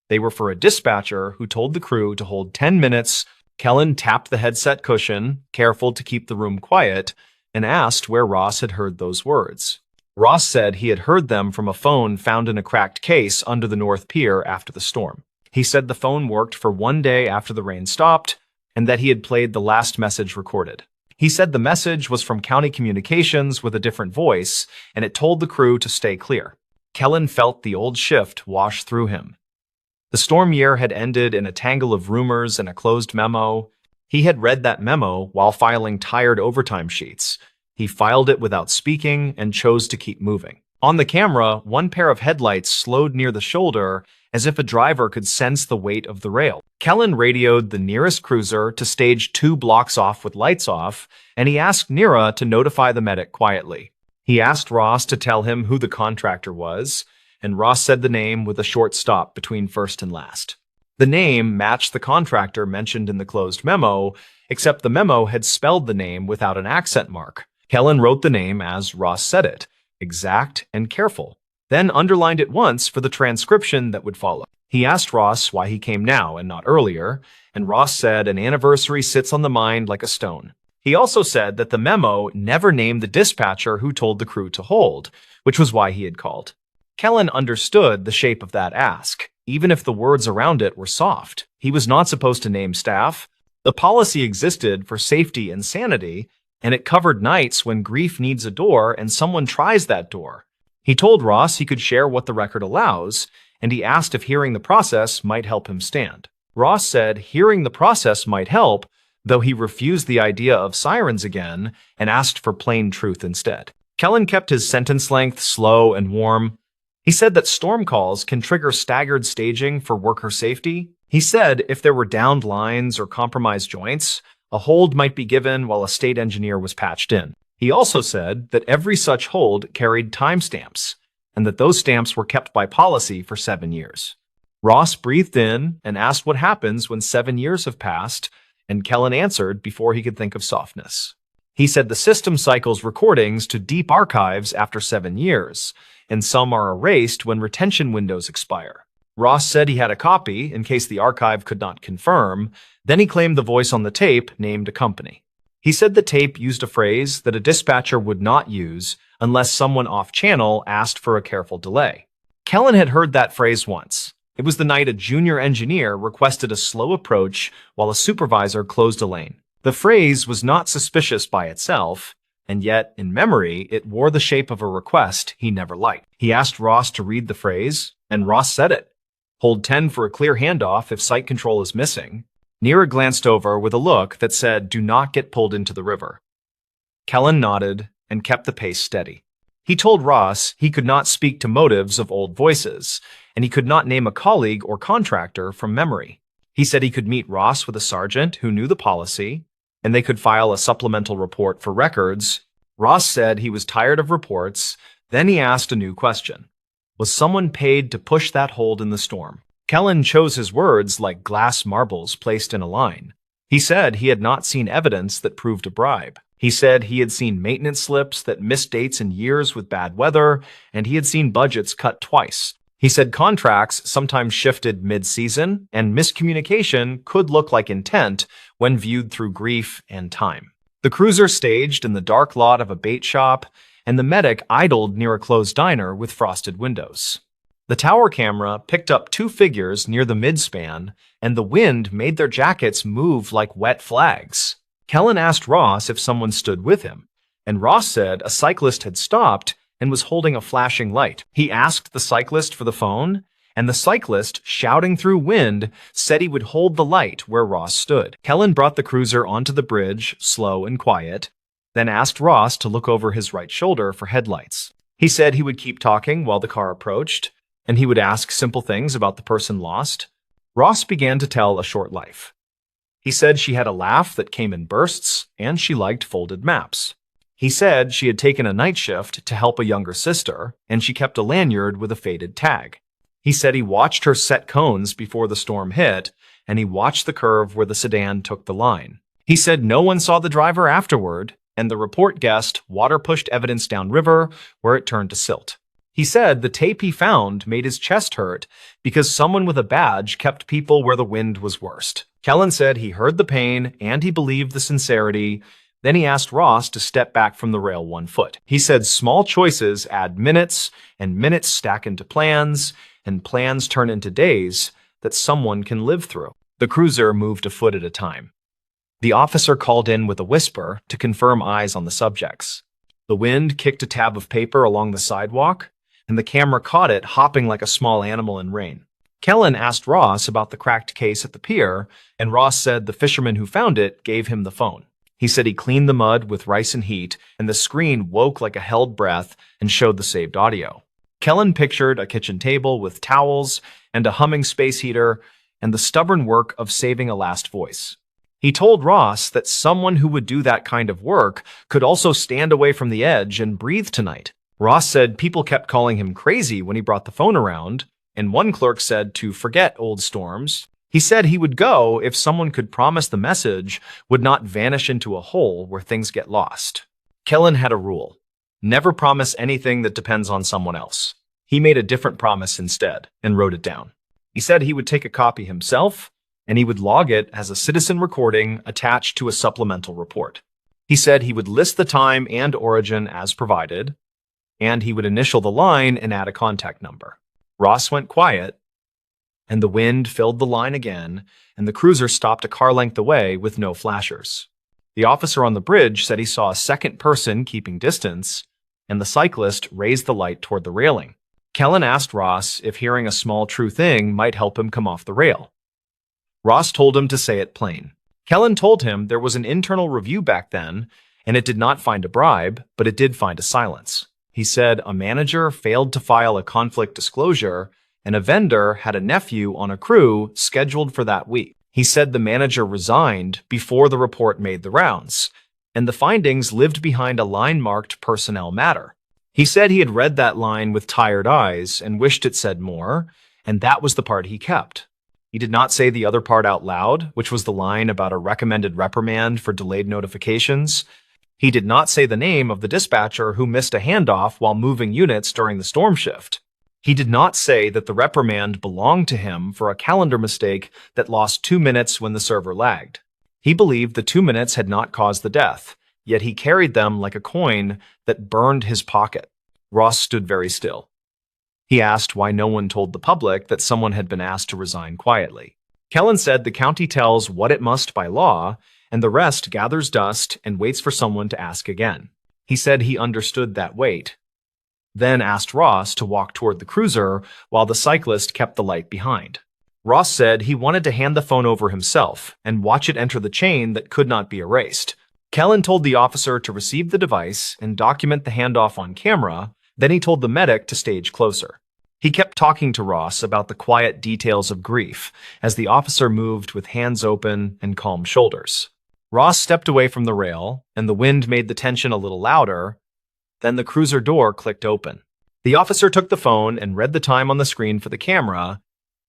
They were for a dispatcher who told the crew to hold 10 minutes. Kellen tapped the headset cushion, careful to keep the room quiet, and asked where Ross had heard those words. Ross said he had heard them from a phone found in a cracked case under the North Pier after the storm. He said the phone worked for one day after the rain stopped, and that he had played the last message recorded. He said the message was from county communications with a different voice, and it told the crew to stay clear. Kellen felt the old shift wash through him. The storm year had ended in a tangle of rumors and a closed memo. He had read that memo while filing tired overtime sheets. He filed it without speaking and chose to keep moving. On the camera, one pair of headlights slowed near the shoulder as if a driver could sense the weight of the rail. Kellen radioed the nearest cruiser to stage 2 blocks off with lights off, and he asked Nira to notify the medic quietly. He asked Ross to tell him who the contractor was, and Ross said the name with a short stop between first and last. The name matched the contractor mentioned in the closed memo, except the memo had spelled the name without an accent mark. Kellen wrote the name as Ross said it, exact and careful, then underlined it once for the transcription that would follow. He asked Ross why he came now and not earlier, and Ross said an anniversary sits on the mind like a stone. He also said that the memo never named the dispatcher who told the crew to hold, which was why he had called. Kellen understood the shape of that ask, even if the words around it were soft. He was not supposed to name staff. The policy existed for safety and sanity, and it covered nights when grief needs a door and someone tries that door. He told Ross he could share what the record allows, and he asked if hearing the process might help him stand. Ross said hearing the process might help, though he refused the idea of sirens again and asked for plain truth instead. Kellen kept his sentence length slow and warm. He said that storm calls can trigger staggered staging for worker safety. He said if there were downed lines or compromised joints, a hold might be given while a state engineer was patched in. He also said that every such hold carried timestamps, and that those stamps were kept by policy for 7 years. Ross breathed in and asked what happens when 7 years have passed, and Kellen answered before he could think of softness. He said the system cycles recordings to deep archives after 7 years, and some are erased when retention windows expire. Ross said he had a copy in case the archive could not confirm. Then he claimed the voice on the tape named a company. He said the tape used a phrase that a dispatcher would not use unless someone off-channel asked for a careful delay. Kellen had heard that phrase once. It was the night a junior engineer requested a slow approach while a supervisor closed a lane. The phrase was not suspicious by itself, and yet, in memory, it wore the shape of a request he never liked. He asked Ross to read the phrase, and Ross said it. Hold 10 for a clear handoff if site control is missing. Nira glanced over with a look that said, do not get pulled into the river. Kellen nodded and kept the pace steady. He told Ross he could not speak to motives of old voices, and he could not name a colleague or contractor from memory. He said he could meet Ross with a sergeant who knew the policy, and they could file a supplemental report for records. Ross said he was tired of reports. Then he asked a new question. Was someone paid to push that hold in the storm? Kellen chose his words like glass marbles placed in a line. He said he had not seen evidence that proved a bribe. He said he had seen maintenance slips that missed dates in years with bad weather, and he had seen budgets cut twice. He said contracts sometimes shifted mid-season, and miscommunication could look like intent when viewed through grief and time. The cruiser staged in the dark lot of a bait shop, and the medic idled near a closed diner with frosted windows. The tower camera picked up two figures near the midspan, and the wind made their jackets move like wet flags. Kellen asked Ross if someone stood with him, and Ross said a cyclist had stopped and was holding a flashing light. He asked the cyclist for the phone, and the cyclist, shouting through wind, said he would hold the light where Ross stood. Kellen brought the cruiser onto the bridge, slow and quiet, then asked Ross to look over his right shoulder for headlights. He said he would keep talking while the car approached, and he would ask simple things about the person lost. Ross began to tell a short life. He said she had a laugh that came in bursts, and she liked folded maps. He said she had taken a night shift to help a younger sister, and she kept a lanyard with a faded tag. He said he watched her set cones before the storm hit, and he watched the curve where the sedan took the line. He said no one saw the driver afterward, and the report guessed water pushed evidence downriver where it turned to silt. He said the tape he found made his chest hurt because someone with a badge kept people where the wind was worst. Kellen said he heard the pain and he believed the sincerity. Then he asked Ross to step back from the rail 1 foot. He said small choices add minutes, and minutes stack into plans, and plans turn into days that someone can live through. The cruiser moved a foot at a time. The officer called in with a whisper to confirm eyes on the subjects. The wind kicked a tab of paper along the sidewalk, and the camera caught it hopping like a small animal in rain. Kellen asked Ross about the cracked case at the pier, and Ross said the fisherman who found it gave him the phone. He said he cleaned the mud with rice and heat, and the screen woke like a held breath and showed the saved audio. Kellen pictured a kitchen table with towels and a humming space heater and the stubborn work of saving a last voice. He told Ross that someone who would do that kind of work could also stand away from the edge and breathe tonight. Ross said people kept calling him crazy when he brought the phone around, and one clerk said to forget old storms. He said he would go if someone could promise the message would not vanish into a hole where things get lost. Kellen had a rule: never promise anything that depends on someone else. He made a different promise instead and wrote it down. He said he would take a copy himself, and he would log it as a citizen recording attached to a supplemental report. He said he would list the time and origin as provided, and he would initial the line and add a contact number. Ross went quiet, and the wind filled the line again, and the cruiser stopped a car length away with no flashers. The officer on the bridge said he saw a second person keeping distance, and the cyclist raised the light toward the railing. Kellen asked Ross if hearing a small true thing might help him come off the rail. Ross told him to say it plain. Kellen told him there was an internal review back then, and it did not find a bribe, but it did find a silence. He said a manager failed to file a conflict disclosure, and a vendor had a nephew on a crew scheduled for that week. He said the manager resigned before the report made the rounds, and the findings lived behind a line marked personnel matter. He said he had read that line with tired eyes and wished it said more, and that was the part he kept. He did not say the other part out loud, which was the line about a recommended reprimand for delayed notifications. He did not say the name of the dispatcher who missed a handoff while moving units during the storm shift. He did not say that the reprimand belonged to him for a calendar mistake that lost 2 minutes when the server lagged. He believed the 2 minutes had not caused the death, yet he carried them like a coin that burned his pocket. Ross stood very still. He asked why no one told the public that someone had been asked to resign quietly. Kellen said the county tells what it must by law, and the rest gathers dust and waits for someone to ask again. He said he understood that wait, then asked Ross to walk toward the cruiser while the cyclist kept the light behind. Ross said he wanted to hand the phone over himself and watch it enter the chain that could not be erased. Kellen told the officer to receive the device and document the handoff on camera, then he told the medic to stage closer. He kept talking to Ross about the quiet details of grief as the officer moved with hands open and calm shoulders. Ross stepped away from the rail, and the wind made the tension a little louder. Then the cruiser door clicked open. The officer took the phone and read the time on the screen for the camera,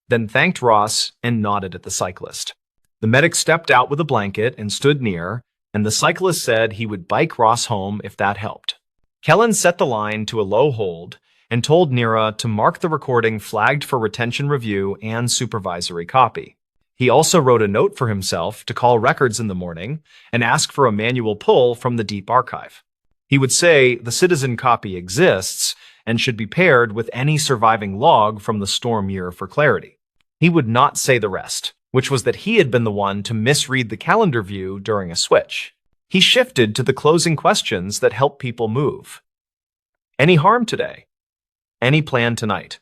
then thanked Ross and nodded at the cyclist. The medic stepped out with a blanket and stood near, and the cyclist said he would bike Ross home if that helped. Kellen set the line to a low hold and told Nira to mark the recording flagged for retention review and supervisory copy. He also wrote a note for himself to call records in the morning and ask for a manual pull from the deep archive. He would say the citizen copy exists and should be paired with any surviving log from the storm year for clarity. He would not say the rest, which was that he had been the one to misread the calendar view during a switch. He shifted to the closing questions that help people move. Any harm today? Any plan tonight?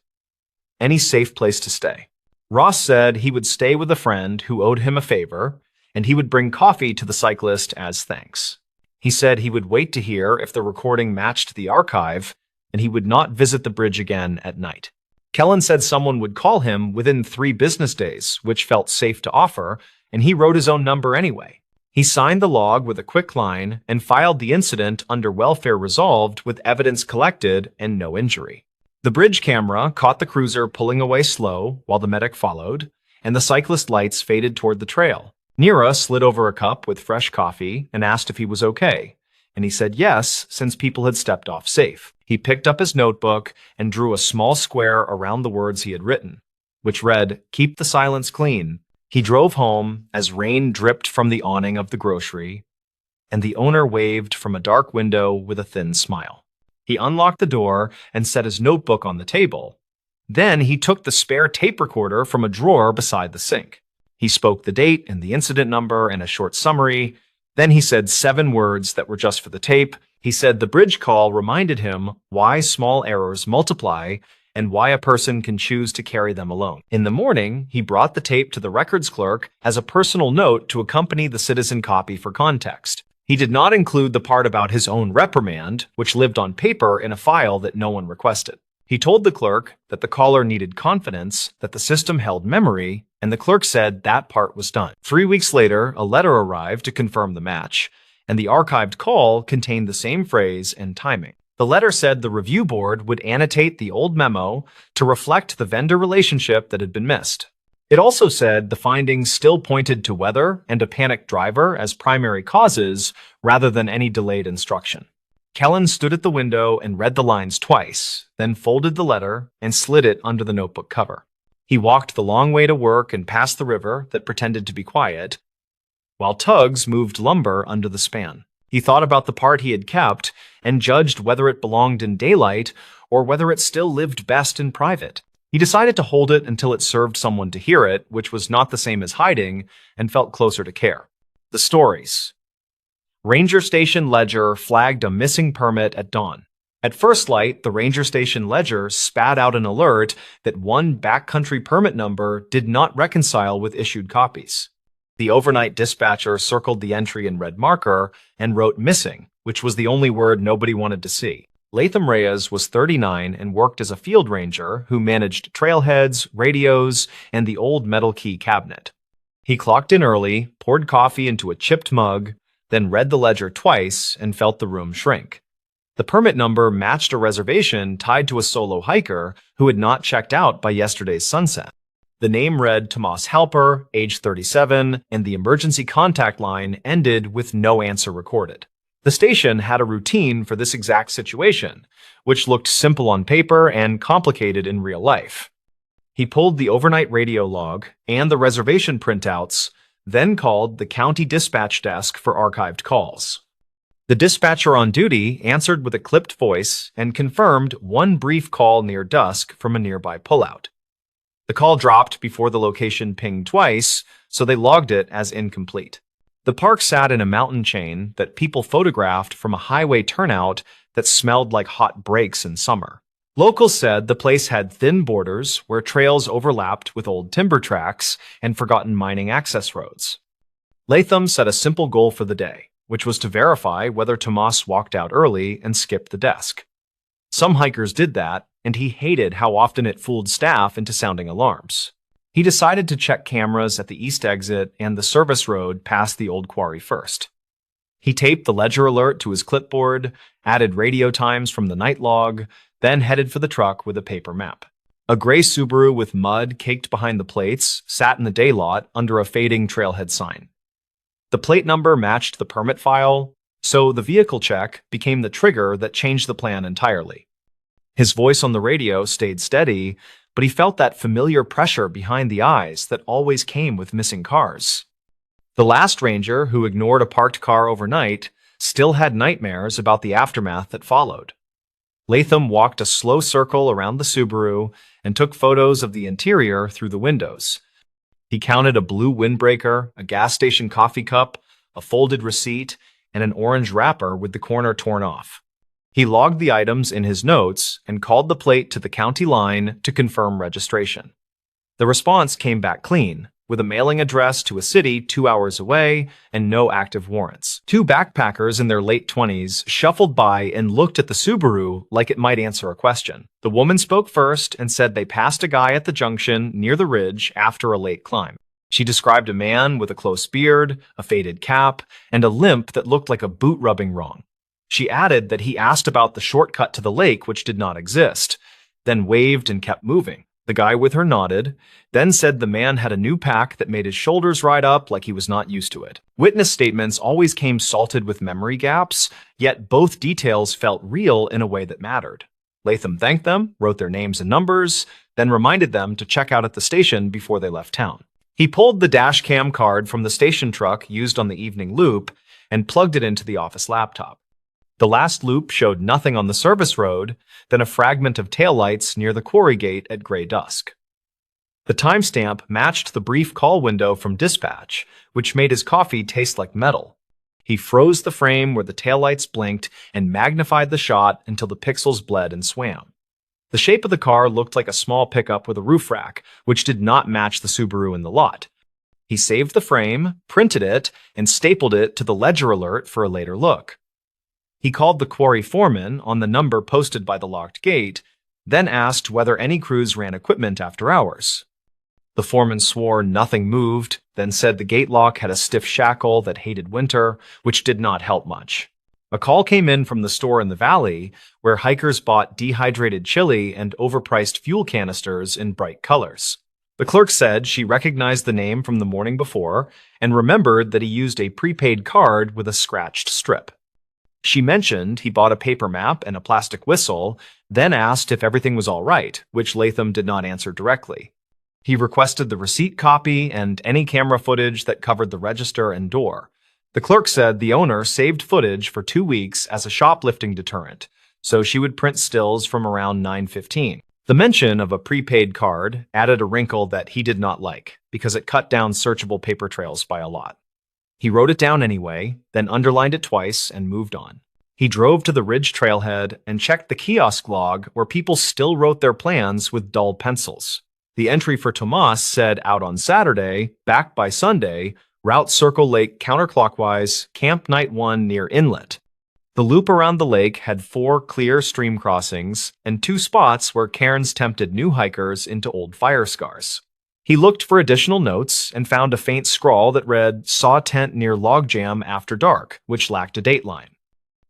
Any safe place to stay? Ross said he would stay with a friend who owed him a favor, and he would bring coffee to the cyclist as thanks. He said he would wait to hear if the recording matched the archive, and he would not visit the bridge again at night. Kellen said someone would call him within 3 business days, which felt safe to offer, and he wrote his own number anyway. He signed the log with a quick line and filed the incident under welfare resolved with evidence collected and no injury. The bridge camera caught the cruiser pulling away slow while the medic followed, and the cyclist lights faded toward the trail. Nira slid over a cup with fresh coffee and asked if he was okay, and he said yes, since people had stepped off safe. He picked up his notebook and drew a small square around the words he had written, which read, "Keep the silence clean." He drove home as rain dripped from the awning of the grocery, and the owner waved from a dark window with a thin smile. He unlocked the door and set his notebook on the table. Then he took the spare tape recorder from a drawer beside the sink. He spoke the date and the incident number and a short summary. Then he said 7 words that were just for the tape. He said the bridge call reminded him why small errors multiply and why a person can choose to carry them alone. In the morning, he brought the tape to the records clerk as a personal note to accompany the citizen copy for context. He did not include the part about his own reprimand, which lived on paper in a file that no one requested. He told the clerk that the caller needed confidence, that the system held memory, and the clerk said that part was done. 3 weeks later, a letter arrived to confirm the match, and the archived call contained the same phrase and timing. The letter said the review board would annotate the old memo to reflect the vendor relationship that had been missed. It also said the findings still pointed to weather and a panicked driver as primary causes rather than any delayed instruction. Kellen stood at the window and read the lines twice, then folded the letter and slid it under the notebook cover. He walked the long way to work and past the river that pretended to be quiet, while tugs moved lumber under the span. He thought about the part he had kept and judged whether it belonged in daylight or whether it still lived best in private. He decided to hold it until it served someone to hear it, which was not the same as hiding and felt closer to care. The stories. Ranger Station Ledger flagged a missing permit at dawn. At first light, the Ranger Station Ledger spat out an alert that one backcountry permit number did not reconcile with issued copies. The overnight dispatcher circled the entry in red marker and wrote missing, which was the only word nobody wanted to see. Latham Reyes was 39 and worked as a field ranger who managed trailheads, radios, and the old metal key cabinet. He clocked in early, poured coffee into a chipped mug, then read the ledger twice and felt the room shrink. The permit number matched a reservation tied to a solo hiker who had not checked out by yesterday's sunset. The name read Tomas Halper, age 37, and the emergency contact line ended with no answer recorded. The station had a routine for this exact situation, which looked simple on paper and complicated in real life. He pulled the overnight radio log and the reservation printouts, then called the county dispatch desk for archived calls. The dispatcher on duty answered with a clipped voice and confirmed one brief call near dusk from a nearby pullout. The call dropped before the location pinged twice, so they logged it as incomplete. The park sat in a mountain chain that people photographed from a highway turnout that smelled like hot brakes in summer. Locals said the place had thin borders where trails overlapped with old timber tracks and forgotten mining access roads. Latham set a simple goal for the day, which was to verify whether Tomas walked out early and skipped the desk. Some hikers did that, and he hated how often it fooled staff into sounding alarms. He decided to check cameras at the east exit and the service road past the old quarry first. He taped the ledger alert to his clipboard, added radio times from the night log, then headed for the truck with a paper map. A gray Subaru with mud caked behind the plates sat in the day lot under a fading trailhead sign. The plate number matched the permit file, so the vehicle check became the trigger that changed the plan entirely. His voice on the radio stayed steady, but he felt that familiar pressure behind the eyes that always came with missing cars. The last ranger, who ignored a parked car overnight, still had nightmares about the aftermath that followed. Latham walked a slow circle around the Subaru and took photos of the interior through the windows. He counted a blue windbreaker, a gas station coffee cup, a folded receipt, and an orange wrapper with the corner torn off. He logged the items in his notes and called the plate to the county line to confirm registration. The response came back clean, with a mailing address to a city 2 hours away and no active warrants. Two backpackers in their late 20s shuffled by and looked at the Subaru like it might answer a question. The woman spoke first and said they passed a guy at the junction near the ridge after a late climb. She described a man with a close beard, a faded cap, and a limp that looked like a boot rubbing wrong. She added that he asked about the shortcut to the lake, which did not exist, then waved and kept moving. The guy with her nodded, then said the man had a new pack that made his shoulders ride up like he was not used to it. Witness statements always came salted with memory gaps, yet both details felt real in a way that mattered. Latham thanked them, wrote their names and numbers, then reminded them to check out at the station before they left town. He pulled the dash cam card from the station truck used on the evening loop and plugged it into the office laptop. The last loop showed nothing on the service road, then a fragment of taillights near the quarry gate at gray dusk. The timestamp matched the brief call window from dispatch, which made his coffee taste like metal. He froze the frame where the taillights blinked and magnified the shot until the pixels bled and swam. The shape of the car looked like a small pickup with a roof rack, which did not match the Subaru in the lot. He saved the frame, printed it, and stapled it to the ledger alert for a later look. He called the quarry foreman on the number posted by the locked gate, then asked whether any crews ran equipment after hours. The foreman swore nothing moved, then said the gate lock had a stiff shackle that hated winter, which did not help much. A call came in from the store in the valley, where hikers bought dehydrated chili and overpriced fuel canisters in bright colors. The clerk said she recognized the name from the morning before and remembered that he used a prepaid card with a scratched strip. She mentioned he bought a paper map and a plastic whistle, then asked if everything was all right, which Latham did not answer directly. He requested the receipt copy and any camera footage that covered the register and door. The clerk said the owner saved footage for 2 weeks as a shoplifting deterrent, so she would print stills from around 9:15. The mention of a prepaid card added a wrinkle that he did not like, because it cut down searchable paper trails by a lot. He wrote it down anyway, then underlined it twice and moved on. He drove to the ridge trailhead and checked the kiosk log where people still wrote their plans with dull pencils. The entry for Tomas said out on Saturday, back by Sunday, route Circle Lake counterclockwise, camp night 1 near inlet. The loop around the lake had 4 clear stream crossings and 2 spots where cairns tempted new hikers into old fire scars. He looked for additional notes and found a faint scrawl that read, "Saw tent near logjam after dark," which lacked a dateline.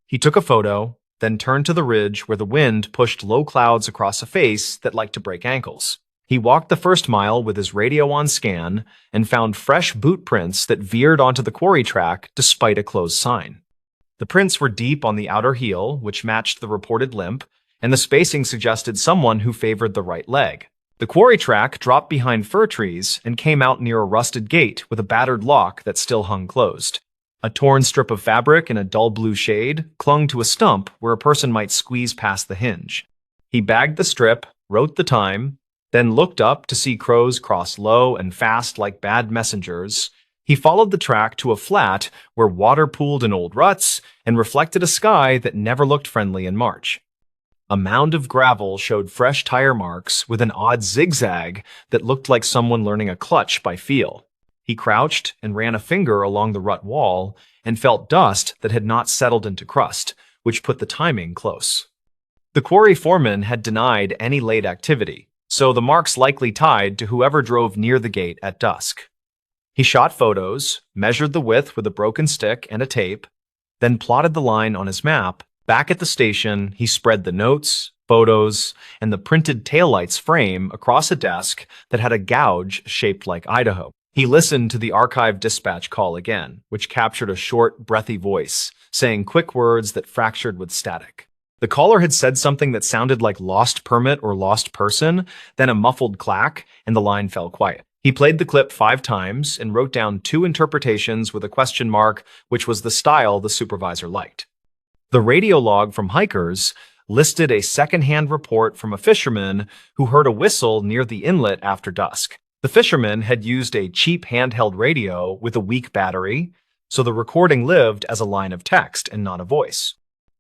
He took a photo, then turned to the ridge where the wind pushed low clouds across a face that liked to break ankles. He walked the first mile with his radio on scan and found fresh boot prints that veered onto the quarry track despite a closed sign. The prints were deep on the outer heel, which matched the reported limp, and the spacing suggested someone who favored the right leg. The quarry track dropped behind fir trees and came out near a rusted gate with a battered lock that still hung closed. A torn strip of fabric in a dull blue shade clung to a stump where a person might squeeze past the hinge. He bagged the strip, wrote the time, then looked up to see crows cross low and fast like bad messengers. He followed the track to a flat where water pooled in old ruts and reflected a sky that never looked friendly in March. A mound of gravel showed fresh tire marks with an odd zigzag that looked like someone learning a clutch by feel. He crouched and ran a finger along the rut wall and felt dust that had not settled into crust, which put the timing close. The quarry foreman had denied any late activity, so the marks likely tied to whoever drove near the gate at dusk. He shot photos, measured the width with a broken stick and a tape, then plotted the line on his map. Back at the station, he spread the notes, photos, and the printed taillights frame across a desk that had a gouge shaped like Idaho. He listened to the archived dispatch call again, which captured a short, breathy voice, saying quick words that fractured with static. The caller had said something that sounded like lost permit or lost person, then a muffled clack, and the line fell quiet. He played the clip 5 times and wrote down 2 interpretations with a question mark, which was the style the supervisor liked. The radio log from hikers listed a second-hand report from a fisherman who heard a whistle near the inlet after dusk. The fisherman had used a cheap handheld radio with a weak battery, so the recording lived as a line of text and not a voice.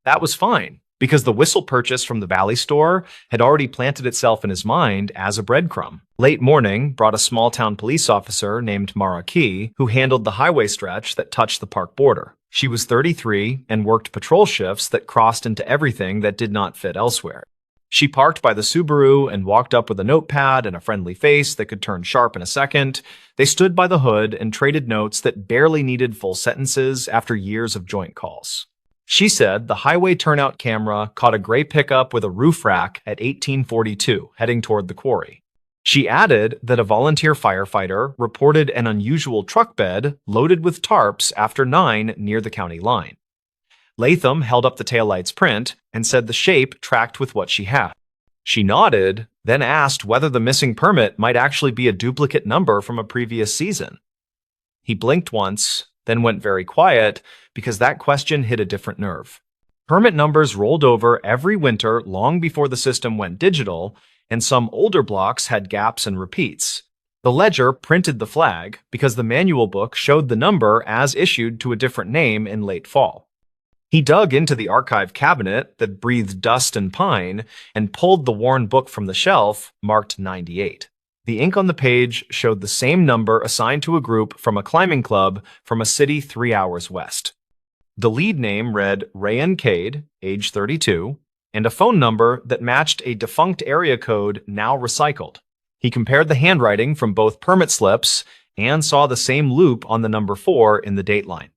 That was fine, because the whistle purchase from the Valley store had already planted itself in his mind as a breadcrumb. Late morning brought a small-town police officer named Mara Key, who handled the highway stretch that touched the park border. She was 33 and worked patrol shifts that crossed into everything that did not fit elsewhere. She parked by the Subaru and walked up with a notepad and a friendly face that could turn sharp in a second. They stood by the hood and traded notes that barely needed full sentences after years of joint calls. She said the highway turnout camera caught a gray pickup with a roof rack at 1842, heading toward the quarry. She added that a volunteer firefighter reported an unusual truck bed loaded with tarps after 9 near the county line. Latham held up the taillight's print and said the shape tracked with what she had. She nodded, then asked whether the missing permit might actually be a duplicate number from a previous season. He blinked once, then went very quiet because that question hit a different nerve. Permit numbers rolled over every winter long before the system went digital, and some older blocks had gaps and repeats. The ledger printed the flag because the manual book showed the number as issued to a different name in late fall. He dug into the archive cabinet that breathed dust and pine and pulled the worn book from the shelf, marked 98. The ink on the page showed the same number assigned to a group from a climbing club from a city 3 hours west. The lead name read Rayan Cade, age 32, and a phone number that matched a defunct area code now recycled. He compared the handwriting from both permit slips and saw the same loop on the number 4 in the dateline.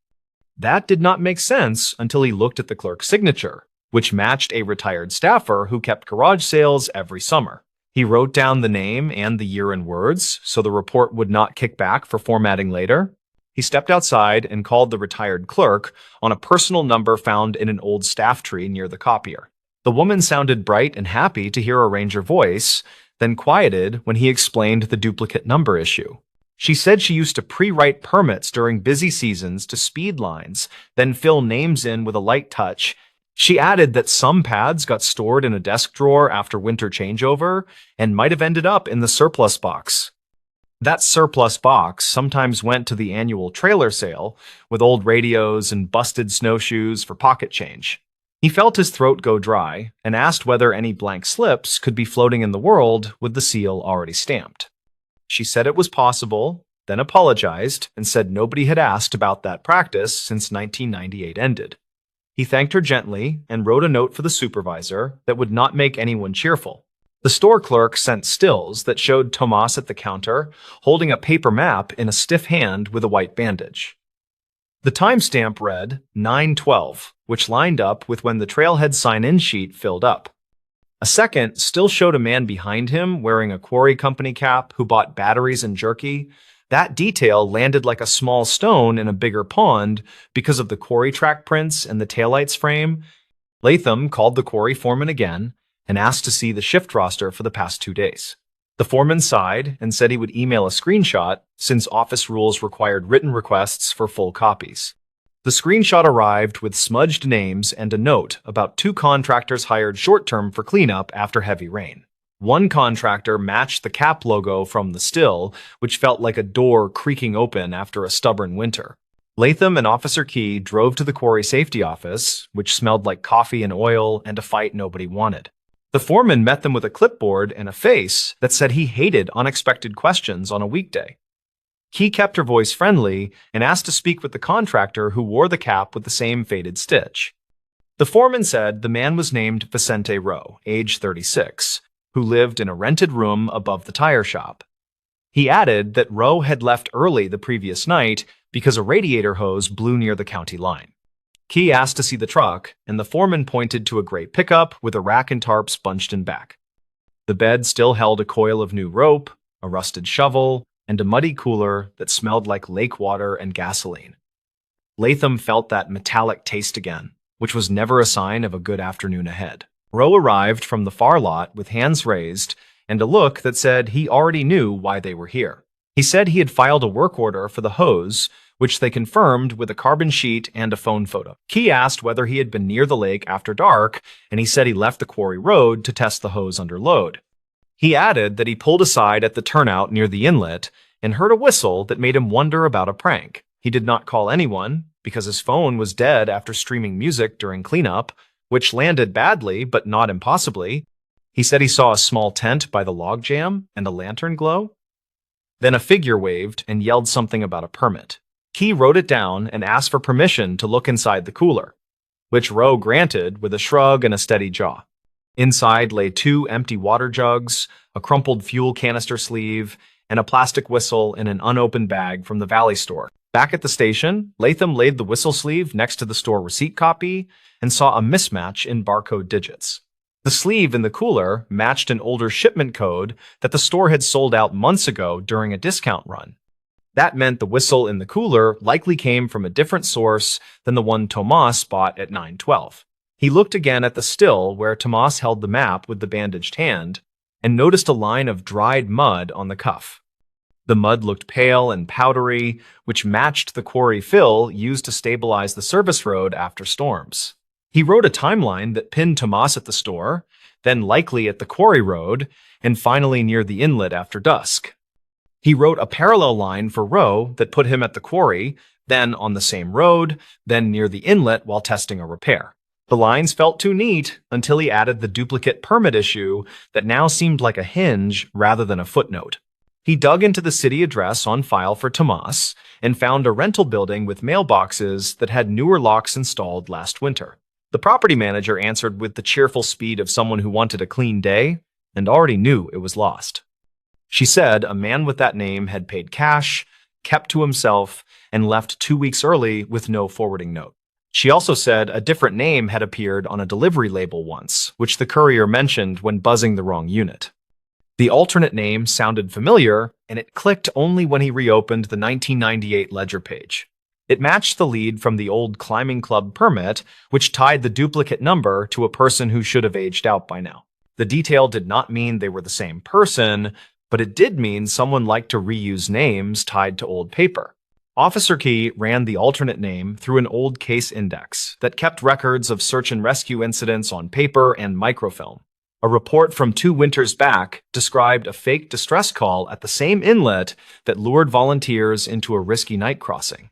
That did not make sense until he looked at the clerk's signature, which matched a retired staffer who kept garage sales every summer. He wrote down the name and the year in words so the report would not kick back for formatting later. He stepped outside and called the retired clerk on a personal number found in an old staff tree near the copier. The woman sounded bright and happy to hear a ranger voice, then quieted when he explained the duplicate number issue. She said she used to pre-write permits during busy seasons to speed lines, then fill names in with a light touch. She added that some pads got stored in a desk drawer after winter changeover and might have ended up in the surplus box. That surplus box sometimes went to the annual trailer sale with old radios and busted snowshoes for pocket change. He felt his throat go dry and asked whether any blank slips could be floating in the world with the seal already stamped. She said it was possible, then apologized and said nobody had asked about that practice since 1998 ended. He thanked her gently and wrote a note for the supervisor that would not make anyone cheerful. The store clerk sent stills that showed Tomas at the counter holding a paper map in a stiff hand with a white bandage. The timestamp read 9/12, which lined up with when the trailhead sign-in sheet filled up. A second still showed a man behind him wearing a quarry company cap who bought batteries and jerky. That detail landed like a small stone in a bigger pond because of the quarry track prints and the taillights frame. Latham called the quarry foreman again and asked to see the shift roster for the past 2 days. The foreman sighed and said he would email a screenshot since office rules required written requests for full copies. The screenshot arrived with smudged names and a note about 2 contractors hired short-term for cleanup after heavy rain. One contractor matched the cap logo from the still, which felt like a door creaking open after a stubborn winter. Latham and Officer Key drove to the quarry safety office, which smelled like coffee and oil and a fight nobody wanted. The foreman met them with a clipboard and a face that said he hated unexpected questions on a weekday. Key kept her voice friendly and asked to speak with the contractor who wore the cap with the same faded stitch. The foreman said the man was named Vicente Rowe, age 36, who lived in a rented room above the tire shop. He added that Rowe had left early the previous night because a radiator hose blew near the county line. Key asked to see the truck, and the foreman pointed to a gray pickup with a rack and tarps bunched in back. The bed still held a coil of new rope, a rusted shovel, and a muddy cooler that smelled like lake water and gasoline. Latham felt that metallic taste again, which was never a sign of a good afternoon ahead. Rowe arrived from the far lot with hands raised and a look that said he already knew why they were here. He said he had filed a work order for the hose, which they confirmed with a carbon sheet and a phone photo. Key asked whether he had been near the lake after dark, and he said he left the quarry road to test the hose under load. He added that he pulled aside at the turnout near the inlet and heard a whistle that made him wonder about a prank. He did not call anyone because his phone was dead after streaming music during cleanup, which landed badly but not impossibly. He said he saw a small tent by the logjam and a lantern glow. Then a figure waved and yelled something about a permit. Key wrote it down and asked for permission to look inside the cooler, which Rowe granted with a shrug and a steady jaw. Inside lay 2 empty water jugs, a crumpled fuel canister sleeve, and a plastic whistle in an unopened bag from the Valley store. Back at the station, Latham laid the whistle sleeve next to the store receipt copy and saw a mismatch in barcode digits. The sleeve in the cooler matched an older shipment code that the store had sold out months ago during a discount run. That meant the whistle in the cooler likely came from a different source than the one Tomas bought at 912. He looked again at the still where Tomas held the map with the bandaged hand and noticed a line of dried mud on the cuff. The mud looked pale and powdery, which matched the quarry fill used to stabilize the service road after storms. He wrote a timeline that pinned Tomas at the store, then likely at the quarry road, and finally near the inlet after dusk. He wrote a parallel line for Rowe that put him at the quarry, then on the same road, then near the inlet while testing a repair. The lines felt too neat until he added the duplicate permit issue that now seemed like a hinge rather than a footnote. He dug into the city address on file for Tomas and found a rental building with mailboxes that had newer locks installed last winter. The property manager answered with the cheerful speed of someone who wanted a clean day and already knew it was lost. She said a man with that name had paid cash, kept to himself, and left 2 weeks early with no forwarding note. She also said a different name had appeared on a delivery label once, which the courier mentioned when buzzing the wrong unit. The alternate name sounded familiar, and it clicked only when he reopened the 1998 ledger page. It matched the lead from the old climbing club permit, which tied the duplicate number to a person who should have aged out by now. The detail did not mean they were the same person, but it did mean someone liked to reuse names tied to old paper. Officer Key ran the alternate name through an old case index that kept records of search and rescue incidents on paper and microfilm. A report from 2 winters back described a fake distress call at the same inlet that lured volunteers into a risky night crossing.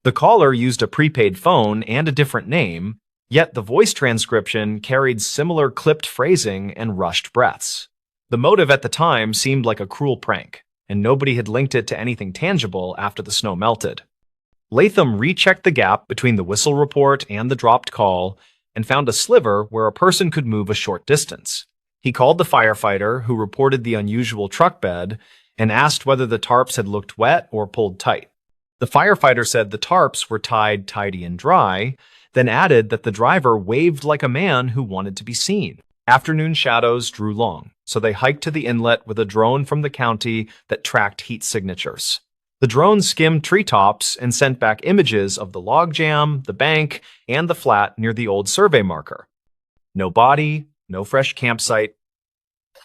The caller used a prepaid phone and a different name, yet the voice transcription carried similar clipped phrasing and rushed breaths. The motive at the time seemed like a cruel prank, and nobody had linked it to anything tangible after the snow melted. Latham rechecked the gap between the whistle report and the dropped call and found a sliver where a person could move a short distance. He called the firefighter who reported the unusual truck bed and asked whether the tarps had looked wet or pulled tight. The firefighter said the tarps were tied tidy and dry, then added that the driver waved like a man who wanted to be seen. Afternoon shadows drew long, so they hiked to the inlet with a drone from the county that tracked heat signatures. The drone skimmed treetops and sent back images of the logjam, the bank, and the flat near the old survey marker. No body, no fresh campsite,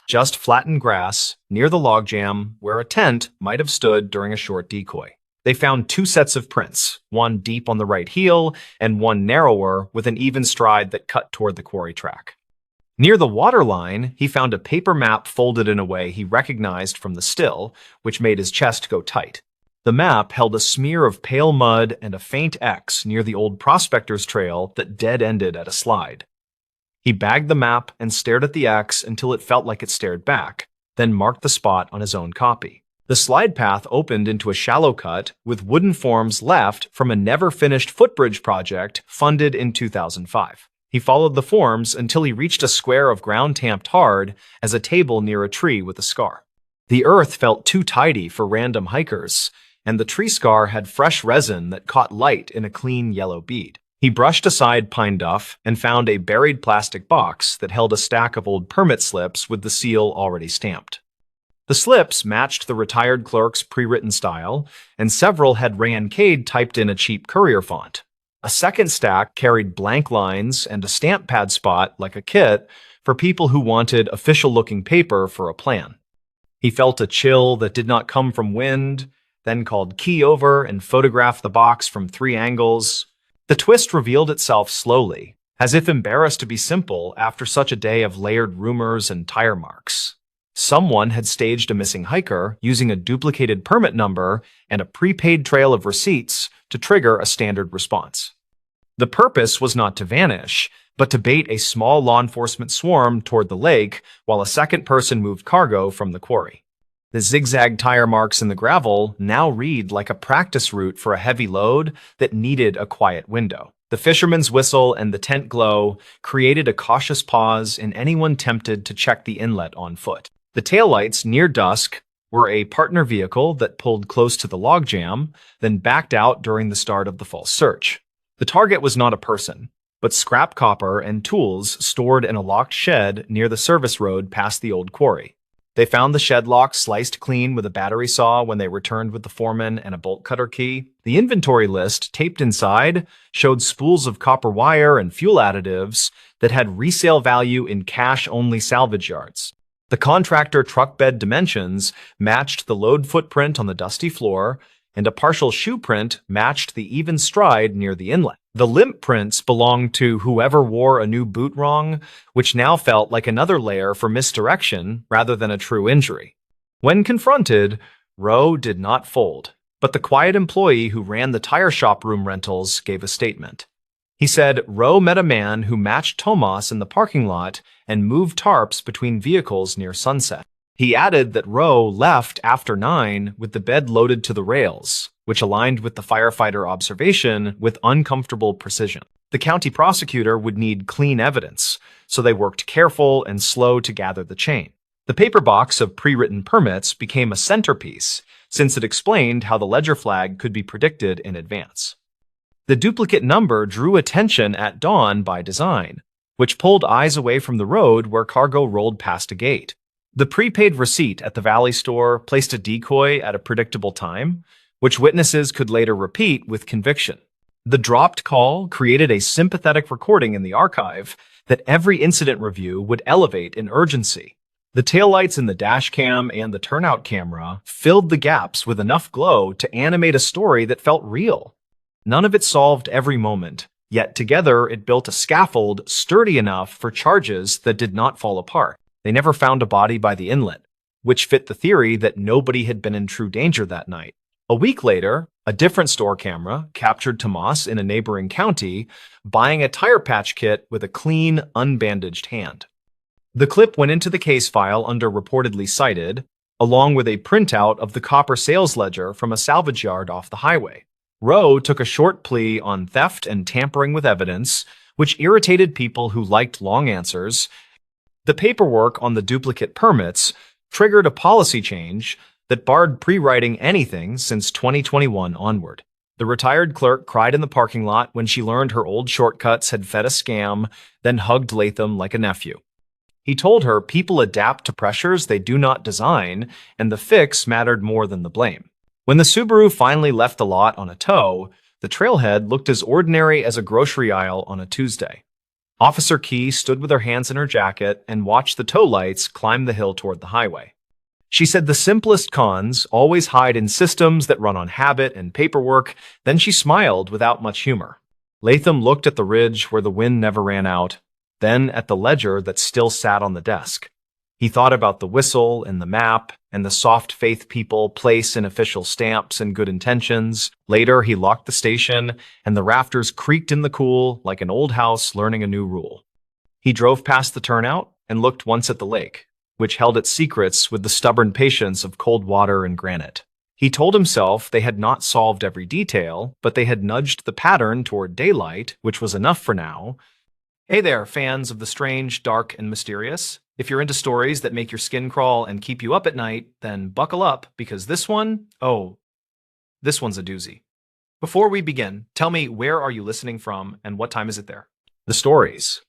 just flattened grass near the logjam where a tent might have stood during a short decoy. They found 2 sets of prints, one deep on the right heel and one narrower with an even stride that cut toward the quarry track. Near the waterline, he found a paper map folded in a way he recognized from the still, which made his chest go tight. The map held a smear of pale mud and a faint X near the old prospector's trail that dead-ended at a slide. He bagged the map and stared at the X until it felt like it stared back, then marked the spot on his own copy. The slide path opened into a shallow cut with wooden forms left from a never-finished footbridge project funded in 2005. He followed the forms until he reached a square of ground tamped hard as a table near a tree with a scar. The earth felt too tidy for random hikers, and the tree scar had fresh resin that caught light in a clean yellow bead. He brushed aside pine duff and found a buried plastic box that held a stack of old permit slips with the seal already stamped. The slips matched the retired clerk's pre-written style, and several had Rancade typed in a cheap courier font. A second stack carried blank lines and a stamp pad spot like a kit for people who wanted official-looking paper for a plan. He felt a chill that did not come from wind, then called key over and photographed the box from 3 angles. The twist revealed itself slowly, as if embarrassed to be simple after such a day of layered rumors and tire marks. Someone had staged a missing hiker using a duplicated permit number and a prepaid trail of receipts to trigger a standard response. The purpose was not to vanish, but to bait a small law enforcement swarm toward the lake while a second person moved cargo from the quarry. The zigzag tire marks in the gravel now read like a practice route for a heavy load that needed a quiet window. The fisherman's whistle and the tent glow created a cautious pause in anyone tempted to check the inlet on foot. The taillights near dusk were a partner vehicle that pulled close to the logjam, then backed out during the start of the false search. The target was not a person, but scrap copper and tools stored in a locked shed near the service road past the old quarry. They found the shed lock sliced clean with a battery saw when they returned with the foreman and a bolt cutter key. The inventory list taped inside showed spools of copper wire and fuel additives that had resale value in cash-only salvage yards. The contractor truck bed dimensions matched the load footprint on the dusty floor, and a partial shoe print matched the even stride near the inlet. The limp prints belonged to whoever wore a new boot wrong, which now felt like another layer for misdirection rather than a true injury. When confronted, Rowe did not fold, but the quiet employee who ran the tire shop room rentals gave a statement. He said Rowe met a man who matched Tomas in the parking lot and moved tarps between vehicles near sunset. He added that Rowe left after 9 with the bed loaded to the rails, which aligned with the firefighter observation with uncomfortable precision. The county prosecutor would need clean evidence, so they worked careful and slow to gather the chain. The paper box of pre-written permits became a centerpiece, since it explained how the ledger flag could be predicted in advance. The duplicate number drew attention at dawn by design, which pulled eyes away from the road where cargo rolled past a gate. The prepaid receipt at the Valley store placed a decoy at a predictable time, which witnesses could later repeat with conviction. The dropped call created a sympathetic recording in the archive that every incident review would elevate in urgency. The taillights in the dash cam and the turnout camera filled the gaps with enough glow to animate a story that felt real. None of it solved every moment, yet together it built a scaffold sturdy enough for charges that did not fall apart. They never found a body by the inlet, which fit the theory that nobody had been in true danger that night. A week later, a different store camera captured Tomas in a neighboring county buying a tire patch kit with a clean, unbandaged hand. The clip went into the case file under reportedly cited, along with a printout of the copper sales ledger from a salvage yard off the highway. Rowe took a short plea on theft and tampering with evidence, which irritated people who liked long answers. The paperwork on the duplicate permits triggered a policy change that barred pre-writing anything since 2021 onward. The retired clerk cried in the parking lot when she learned her old shortcuts had fed a scam, then hugged Latham like a nephew. He told her people adapt to pressures they do not design, and the fix mattered more than the blame. When the Subaru finally left the lot on a tow, the trailhead looked as ordinary as a grocery aisle on a Tuesday. Officer Key stood with her hands in her jacket and watched the tow lights climb the hill toward the highway. She said the simplest cons always hide in systems that run on habit and paperwork. Then she smiled without much humor. Latham looked at the ridge where the wind never ran out, then at the ledger that still sat on the desk. He thought about the whistle and the map and the soft faith people place in official stamps and good intentions. Later, he locked the station, and the rafters creaked in the cool like an old house learning a new rule. He drove past the turnout and looked once at the lake, which held its secrets with the stubborn patience of cold water and granite. He told himself they had not solved every detail, but they had nudged the pattern toward daylight, which was enough for now. Hey there, fans of the strange, dark, and mysterious. If you're into stories that make your skin crawl and keep you up at night, then buckle up, because this one's a doozy. Before we begin, tell me, where are you listening from and what time is it there? The stories.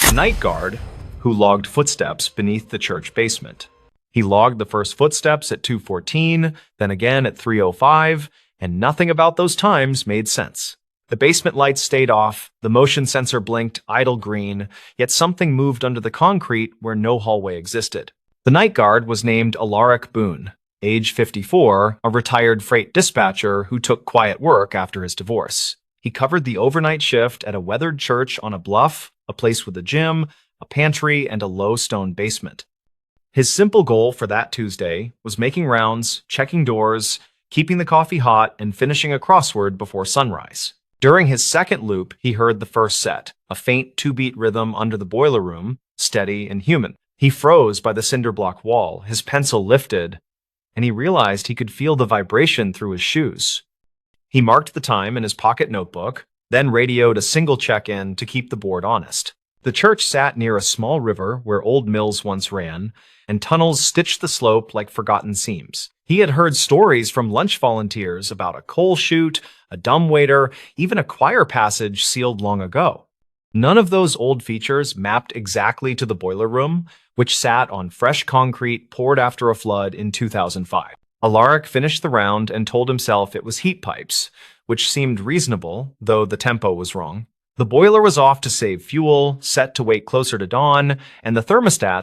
A night guard who logged footsteps beneath the church basement. He logged the first footsteps at 2:14, then again at 3:05, and nothing about those times made sense. The basement lights stayed off, the motion sensor blinked idle green, yet something moved under the concrete where no hallway existed. The night guard was named Alaric Boone, age 54, a retired freight dispatcher who took quiet work after his divorce. He covered the overnight shift at a weathered church on a bluff, a place with a gym, a pantry, and a low stone basement. His simple goal for that Tuesday was making rounds, checking doors, keeping the coffee hot, and finishing a crossword before sunrise. During his second loop, he heard the first set, a faint two-beat rhythm under the boiler room, steady and human. He froze by the cinder block wall, his pencil lifted, and he realized he could feel the vibration through his shoes. He marked the time in his pocket notebook, then radioed a single check-in to keep the board honest. The church sat near a small river where old mills once ran, and tunnels stitched the slope like forgotten seams. He had heard stories from lunch volunteers about a coal chute, a dumbwaiter, even a choir passage sealed long ago. None of those old features mapped exactly to the boiler room, which sat on fresh concrete poured after a flood in 2005. Alaric finished the round and told himself it was heat pipes, which seemed reasonable, though the tempo was wrong. The boiler was off to save fuel, set to wait closer to dawn, and the thermostat